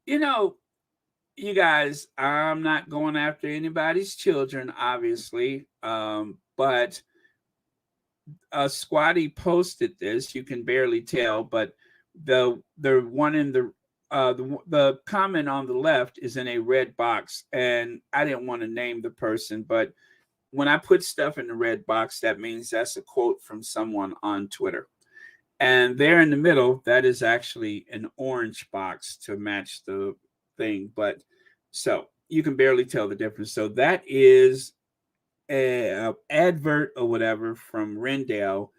S1: you guys, I'm not going after anybody's children, obviously, but Squatty posted this. You can barely tell, but the one in the comment on the left is in a red box, and I didn't want to name the person, but when I put stuff in the red box, that means that's a quote from someone on Twitter. And there in the middle, that is actually an orange box to match the thing. But so you can barely tell the difference. So that is a advert or whatever from Rendell.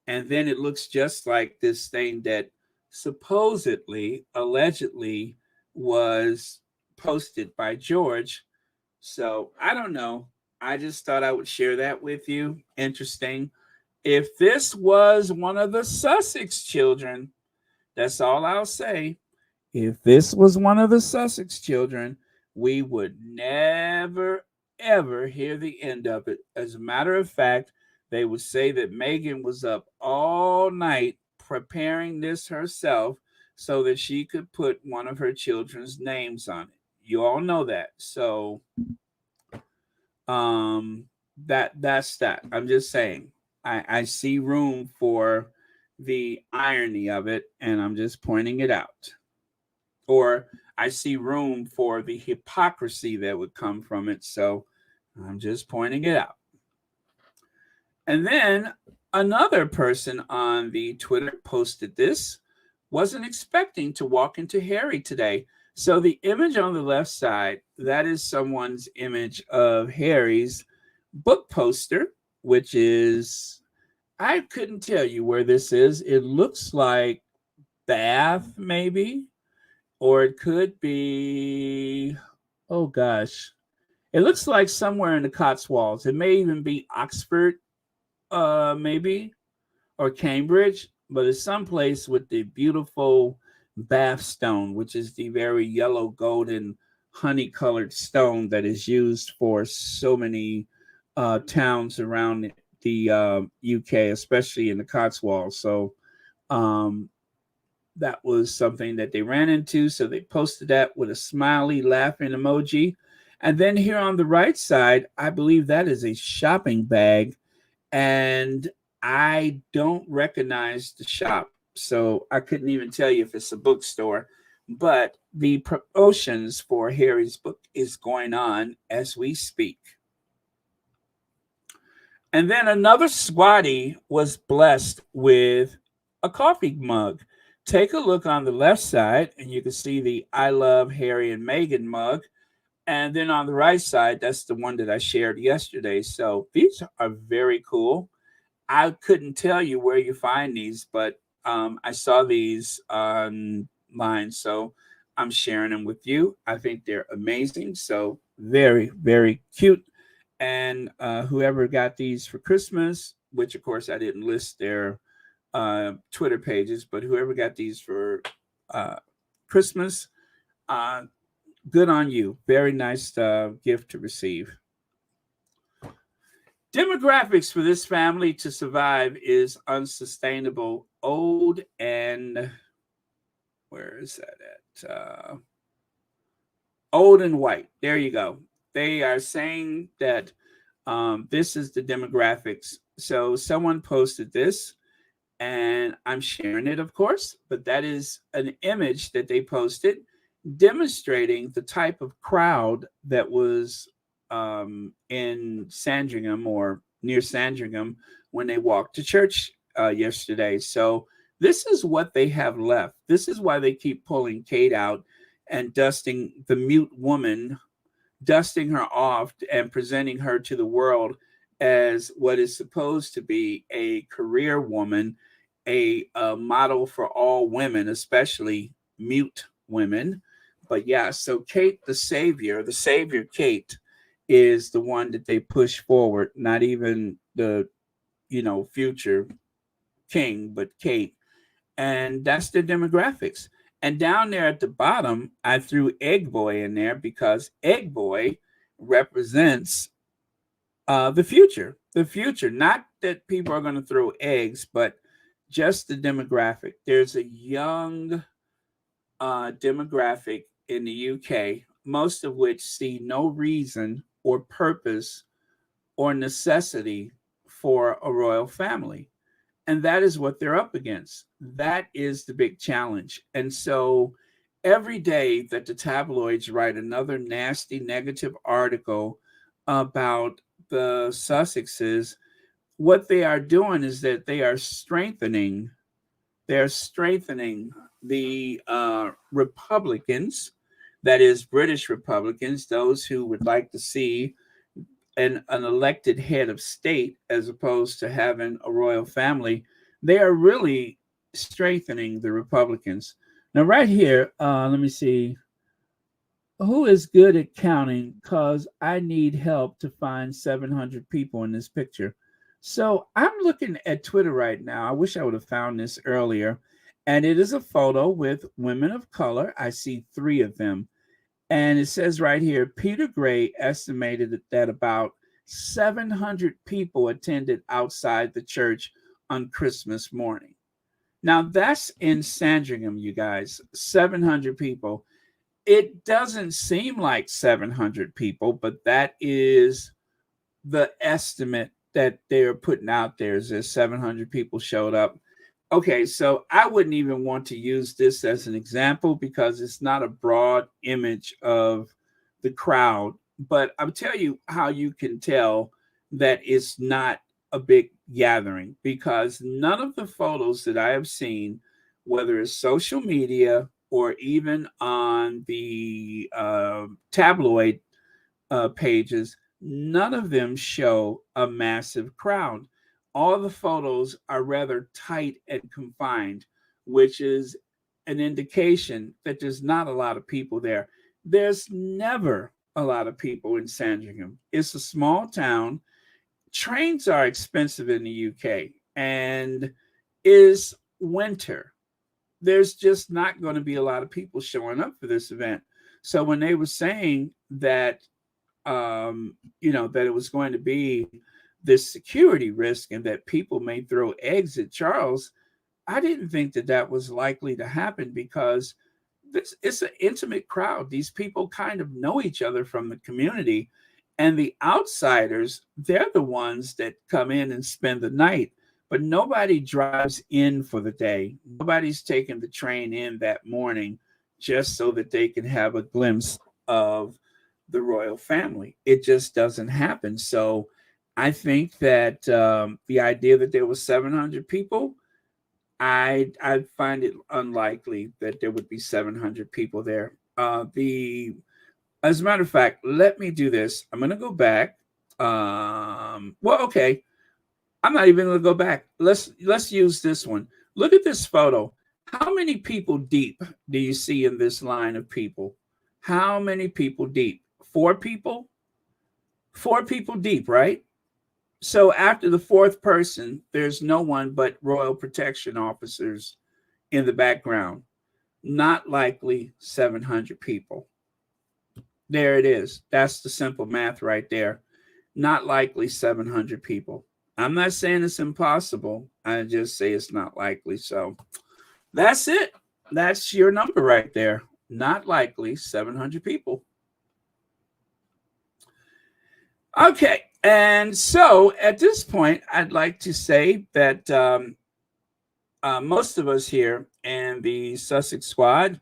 S1: And then it looks just like this thing that supposedly, allegedly was posted by George. So I don't know. I just thought I would share that with you. Interesting. If this was one of the Sussex children, that's all I'll say. If this was one of the Sussex children, we would never, ever hear the end of it. As a matter of fact, they would say that Meghan was up all night preparing this herself so that she could put one of her children's names on it. You all know that. So that's that. I'm just saying. I see room for the irony of it, and I'm just pointing it out. Or I see room for the hypocrisy that would come from it. So I'm just pointing it out. And then another person on the Twitter posted this. Wasn't expecting to walk into Harry today. So the image on the left side, that is someone's image of Harry's book poster, which is, I couldn't tell you where this is. It looks like Bath, maybe, or it could be Oh gosh. It looks like somewhere in the Cotswolds. It may even be Oxford, maybe, or Cambridge, but it's someplace with the beautiful bath stone, which is the very yellow, golden, honey colored stone that is used for so many towns around the UK, especially in the Cotswolds. So um, that was something that they ran into. So they posted that with a smiley, laughing emoji. And then here on the right side, I believe that is a shopping bag, and I don't recognize the shop. So I couldn't even tell you if it's a bookstore. But the promotions for Harry's book is going on as we speak. And then another Swati was blessed with a coffee mug. Take a look on the left side, and you can see the I Love Harry and Meghan mug. And then on the right side, that's the one that I shared yesterday. So these are very cool. I couldn't tell you where you find these, but I saw these online, so I'm sharing them with you. I think they're amazing. So very, very cute. And whoever got these for Christmas, which of course I didn't list their Twitter pages, but whoever got these for uh, Christmas, uh, good on you. Very nice gift to receive. Demographics for this family to survive is unsustainable. Old and where is that at? Old and white. There you go. They are saying that this is the demographics. So someone posted this, and I'm sharing it, of course, but that is an image that they posted demonstrating the type of crowd that was in Sandringham or near Sandringham when they walked to church yesterday. So this is what they have left. This is why they keep pulling Kate out and dusting the mute woman, dusting her off and presenting her to the world as what is supposed to be a career woman, a model for all women, especially mute women. But yeah, so Kate, the savior Kate, is the one that they push forward, not even the, future king, but Kate. And that's their demographics. And down there at the bottom, I threw Egg Boy in there because Egg Boy represents the future. The future. Not that people are going to throw eggs, but just the demographic. There's a young demographic in the UK, most of which see no reason or purpose or necessity for a royal family. And that is what they're up against. That is the big challenge. And so every day that the tabloids write another nasty negative article about the Sussexes, what they are doing is that they're strengthening the Republicans, that is British Republicans, those who would like to see an elected head of state as opposed to having a royal family. They are really strengthening the Republicans. Now, right here, let me see. Who is good at counting? Because I need help to find 700 people in this picture. So I'm looking at Twitter right now. I wish I would have found this earlier. And it is a photo with women of color. I see three of them. And it says right here, Peter Gray estimated that about 700 people attended outside the church on Christmas morning. Now that's in Sandringham, you guys, 700 people. It doesn't seem like 700 people, but that is the estimate that they're putting out there is that 700 people showed up. Okay, so I wouldn't even want to use this as an example because it's not a broad image of the crowd. But I'll tell you how you can tell that it's not a big gathering because none of the photos that I have seen, whether it's social media or even on the tabloid pages, none of them show a massive crowd. All the photos are rather tight and confined, which is an indication that there's not a lot of people there. There's never a lot of people in Sandringham. It's a small town. Trains are expensive in the UK, and is winter. There's just not going to be a lot of people showing up for this event. So when they were saying that, that it was going to be this security risk and that people may throw eggs at Charles, I didn't think that that was likely to happen because it's an intimate crowd. These people kind of know each other from the community, and the outsiders, they're the ones that come in and spend the night. But nobody drives in for the day. Nobody's taking the train in that morning just so that they can have a glimpse of the royal family. It just doesn't happen. So I think that the idea that there was 700 people, I find it unlikely that there would be 700 people there. As a matter of fact, let me do this. I'm going to go back. Okay. I'm not even going to go back. Let's use this one. Look at this photo. How many people deep do you see in this line of people? How many people deep? 4 people? 4 people deep, right? So after the 4th person, there's no one but royal protection officers in the background. Not likely 700 people. There it is. That's the simple math right there. Not likely 700 people. I'm not saying it's impossible. I just say it's not likely. So that's it. That's your number right there. Not likely 700 people. Okay. And so at this point, I'd like to say that most of us here in the Sussex squad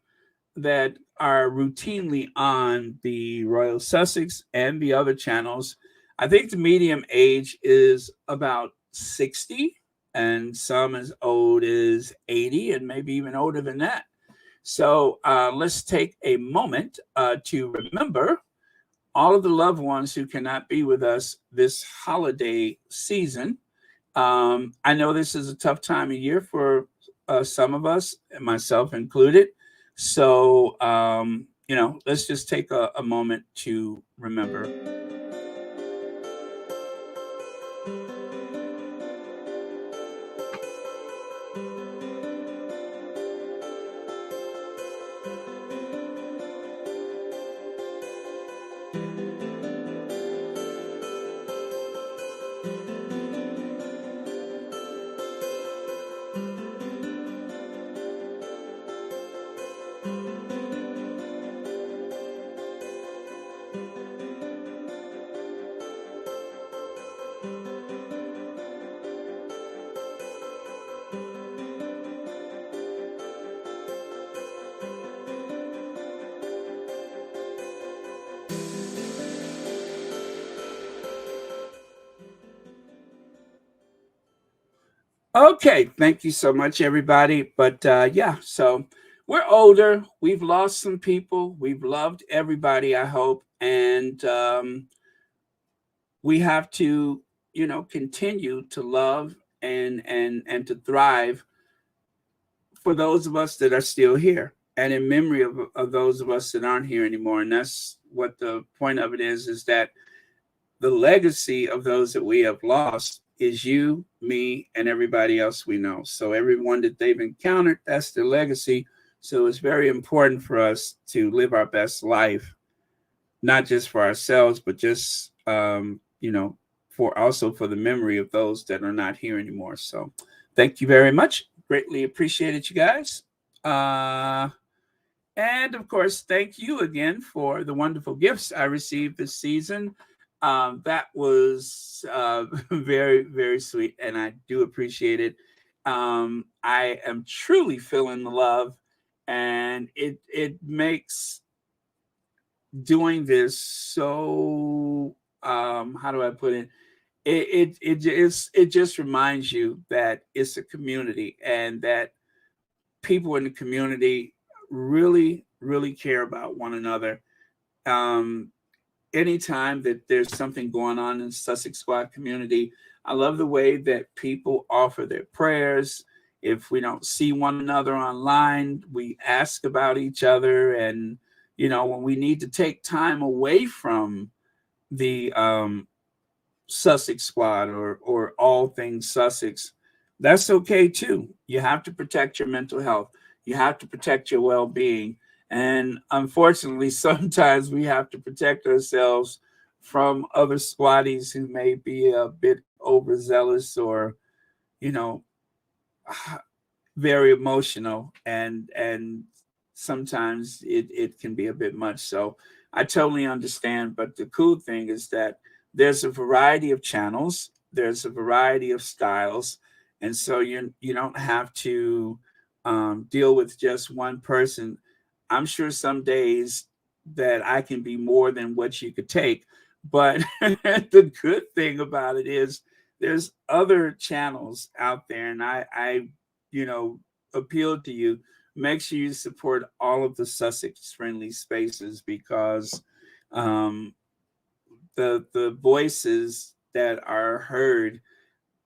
S1: that are routinely on the Royal Sussex and the other channels, I think the medium age is about 60, and some as old as 80, and maybe even older than that. So let's take a moment to remember all of the loved ones who cannot be with us this holiday season. I know this is a tough time of year for some of us, myself included. So, let's just take a moment to remember. Okay, thank you so much, everybody. But so we're older. We've lost some people. We've loved everybody, I hope. And we have to, continue to love and to thrive for those of us that are still here and in memory of those of us that aren't here anymore. And that's what the point of it is that the legacy of those that we have lost is you, me, and everybody else we know. So everyone that they've encountered, that's their legacy. So it's very important for us to live our best life, not just for ourselves, but just, for the memory of those that are not here anymore. So thank you very much. Greatly appreciated you guys. And of course, thank you again for the wonderful gifts I received this season. That was very, very sweet, and I do appreciate it. I am truly feeling the love, and it makes doing this so how do I put it? It just reminds you that it's a community and that people in the community really, really care about one another. Anytime that there's something going on in the Sussex Squad community, I love the way that people offer their prayers. If we don't see one another online, we ask about each other, and when we need to take time away from the Sussex squad or all things Sussex, that's okay too. You have to protect your mental health. You have to protect your well-being. And unfortunately, sometimes we have to protect ourselves from other squatties who may be a bit overzealous or, you know, very emotional, and sometimes it can be a bit much. So I totally understand. But the cool thing is that there's a variety of channels, there's a variety of styles, and so you don't have to deal with just one person. I'm sure some days that I can be more than what you could take, but the good thing about it is there's other channels out there, and I you know, appeal to you. Make sure you support all of the Sussex friendly spaces, because um, the voices that are heard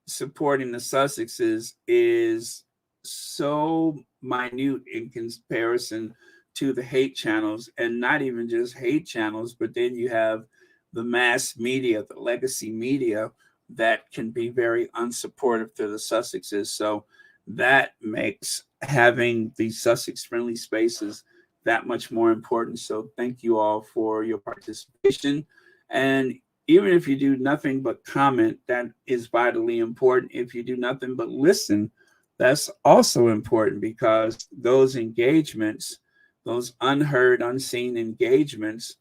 S1: supporting the Sussexes is so minute in comparison to the hate channels, and not even just hate channels, but then you have the mass media, the legacy media, that can be very unsupportive to the Sussexes. So that makes having the Sussex friendly spaces that much more important. So thank you all for your participation. And even if you do nothing but comment, that is vitally important. If you do nothing but listen, that's also important, because those engagements, those unheard, unseen engagements,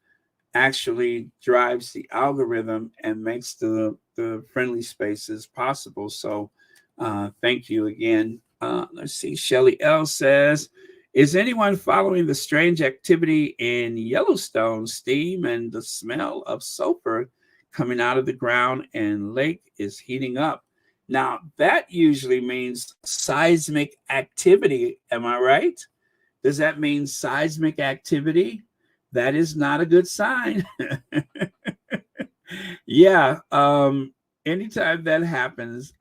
S1: actually drives the algorithm and makes the friendly spaces possible. So thank you again. Let's see. Shelly L says, is anyone following the strange activity in Yellowstone? Steam and the smell of sulfur coming out of the ground and lake is heating up. Now, that usually means seismic activity. Am I right? Does that mean seismic activity? That is not a good sign. Yeah. Anytime that happens,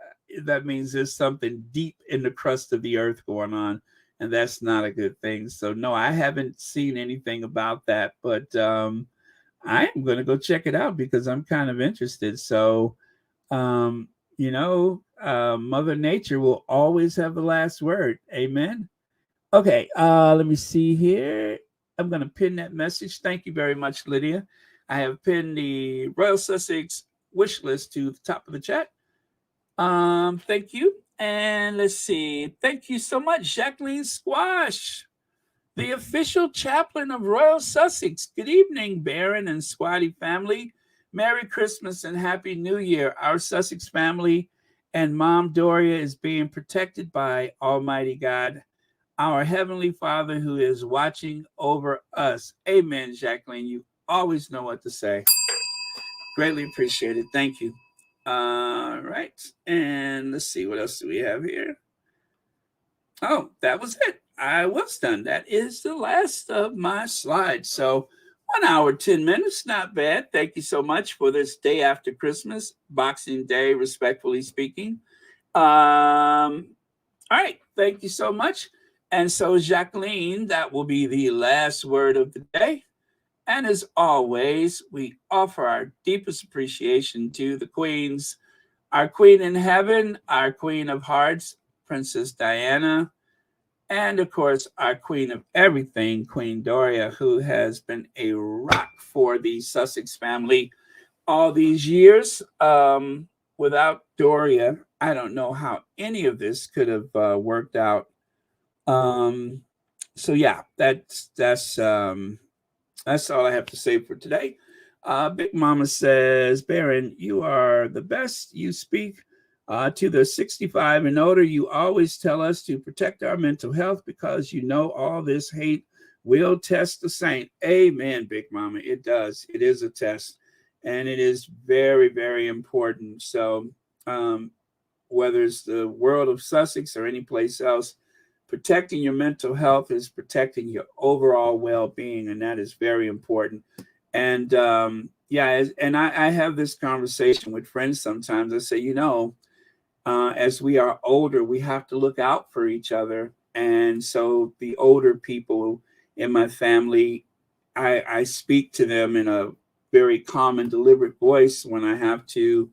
S1: that means there's something deep in the crust of the earth going on, and that's not a good thing. So no, I haven't seen anything about that, but I am going to go check it out because I'm kind of interested. So Mother Nature will always have the last word. Amen. Okay, let me see here. I'm going to pin that message. Thank you very much, Lydia. I have pinned the Royal Sussex wish list to the top of the chat. Thank you. And let's see. Thank you so much, Jacqueline Squash, the official chaplain of Royal Sussex. Good evening, Baron and Squatty family. Merry Christmas and Happy New Year. Our Sussex family and Mom Doria is being protected by Almighty God, our Heavenly Father, who is watching over us. Amen, Jacqueline. You always know what to say. Greatly appreciated. Thank you. All right. And let's see, what else do we have here? Oh, that was it. I was done. That is the last of my slides. So 1 hour, 10 minutes, not bad. Thank you so much for this day after Christmas, Boxing Day, respectfully speaking. All right. Thank you so much. And so, Jacqueline, that will be the last word of the day. And as always, we offer our deepest appreciation to the queens, our queen in heaven, our queen of hearts, Princess Diana, and of course, our queen of everything, Queen Doria, who has been a rock for the Sussex family all these years. Without Doria, I don't know how any of this could have worked out. So yeah, that's all I have to say for today. Big Mama says, Baron, you are the best. You speak to the 65 and older. You always tell us to protect our mental health because you know all this hate will test the saint. Amen, Big Mama. It does. It is a test, and it is very, very important. So whether it's the world of Sussex or any place else, protecting your mental health is protecting your overall well-being, and that is very important. And I have this conversation with friends sometimes. I say, as we are older, we have to look out for each other. And so the older people in my family, I speak to them in a very calm and deliberate voice when I have to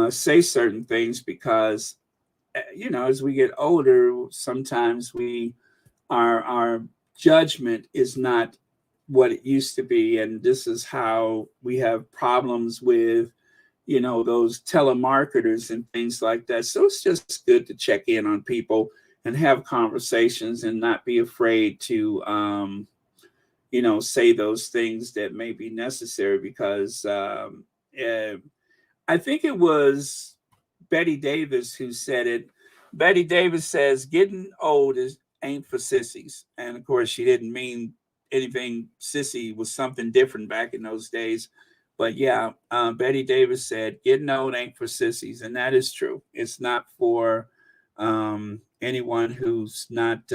S1: say certain things, because as we get older, sometimes our judgment is not what it used to be, and this is how we have problems with those telemarketers and things like that. So it's just good to check in on people and have conversations and not be afraid to say those things that may be necessary, because I think it was Betty Davis who said it. Betty Davis says getting old ain't for sissies. And of course, she didn't mean anything. Sissy was something different back in those days. But yeah, Betty Davis said getting old ain't for sissies. And that is true. It's not for anyone who's not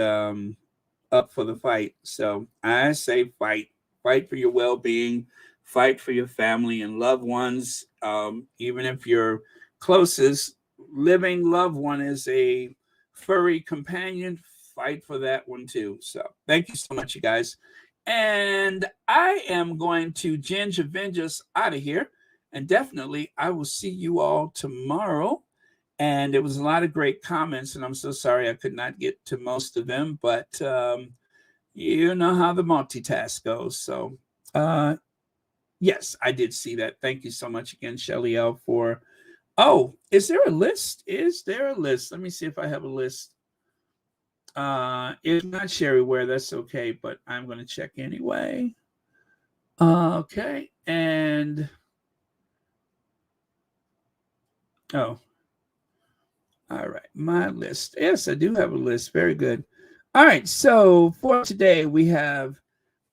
S1: up for the fight. So I say fight. Fight for your well-being. Fight for your family and loved ones. Even if your closest living loved one is a furry companion, fight for that one too. So thank you so much, you guys. And I am going to Ginge avenge us out of here. And definitely I will see you all tomorrow. And it was a lot of great comments, and I'm so sorry I could not get to most of them, but you know how the multitask goes. So yes, I did see that. Thank you so much again, Shelly L, for... Oh, is there a list? Is there a list? Let me see if I have a list. If not, Sherry Ware, that's okay, but I'm going to check anyway. Okay, and... Oh. All right, my list. Yes, I do have a list. Very good. All right, so for today, we have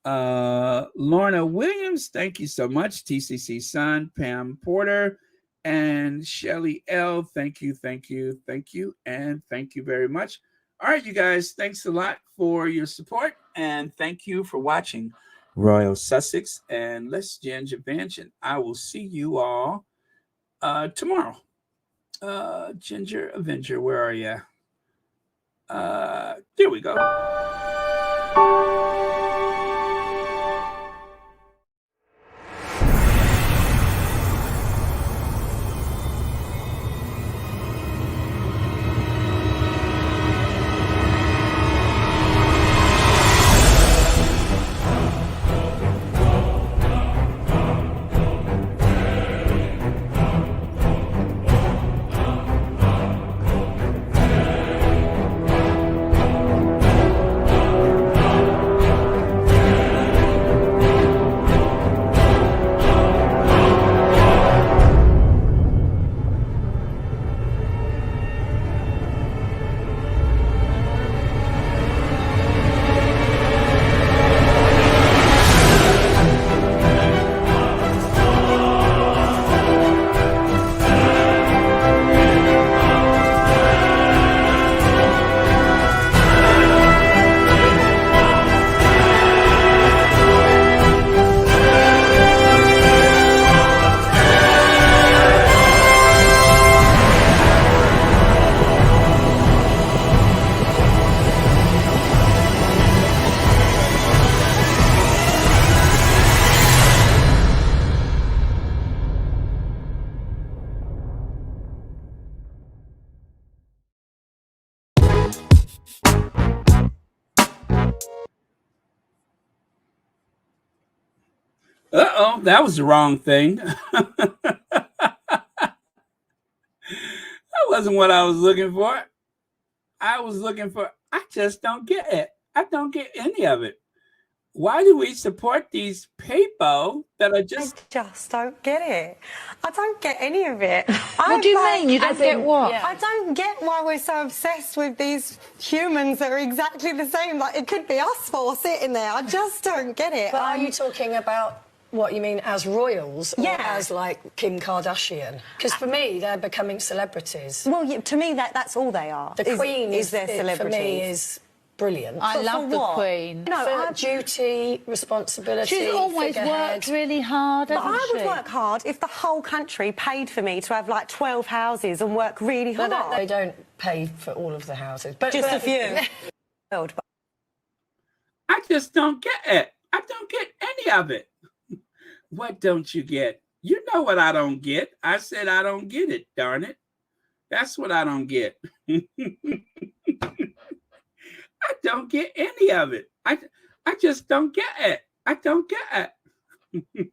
S1: Lorna Williams. Thank you so much. TCC Sun, Pam Porter, and Shelly L. Thank you, thank you, thank you, and thank you very much. All right, you guys, thanks a lot for your support, and thank you for watching Royal Sussex and Let's Ginge Avenge, and I will see you all tomorrow. Ginger Avenger, where are you? There we go. Uh-oh, that was the wrong thing. That wasn't what I was looking for. I just don't get it. I don't get any of it. Why do we support these people that are just...
S2: I just don't get it. I don't get any of it.
S3: What do you mean? You don't get what?
S2: Yeah. I don't get why we're so obsessed with these humans that are exactly the same. Like, it could be us four sitting there. I just don't get it.
S3: But are you talking about what you mean as royals, or as like Kim Kardashian? Because for me, they're becoming celebrities.
S2: Well, yeah, to me, that's all they are.
S3: The Queen
S2: is their celebrity.
S3: For me, is brilliant.
S4: I love the Queen.
S3: No, duty, responsibility.
S4: She's always worked really hard, hasn't
S2: I would
S4: she?
S2: work hard if the whole country paid for me to have like 12 houses and work really hard.
S3: They don't pay for all of the houses, but
S2: just a few.
S1: I just don't get it. I don't get any of it. What don't you get? You know what I don't get. I said I don't get it, darn it. That's what I don't get. I don't get any of it. I just don't get it. I don't get it.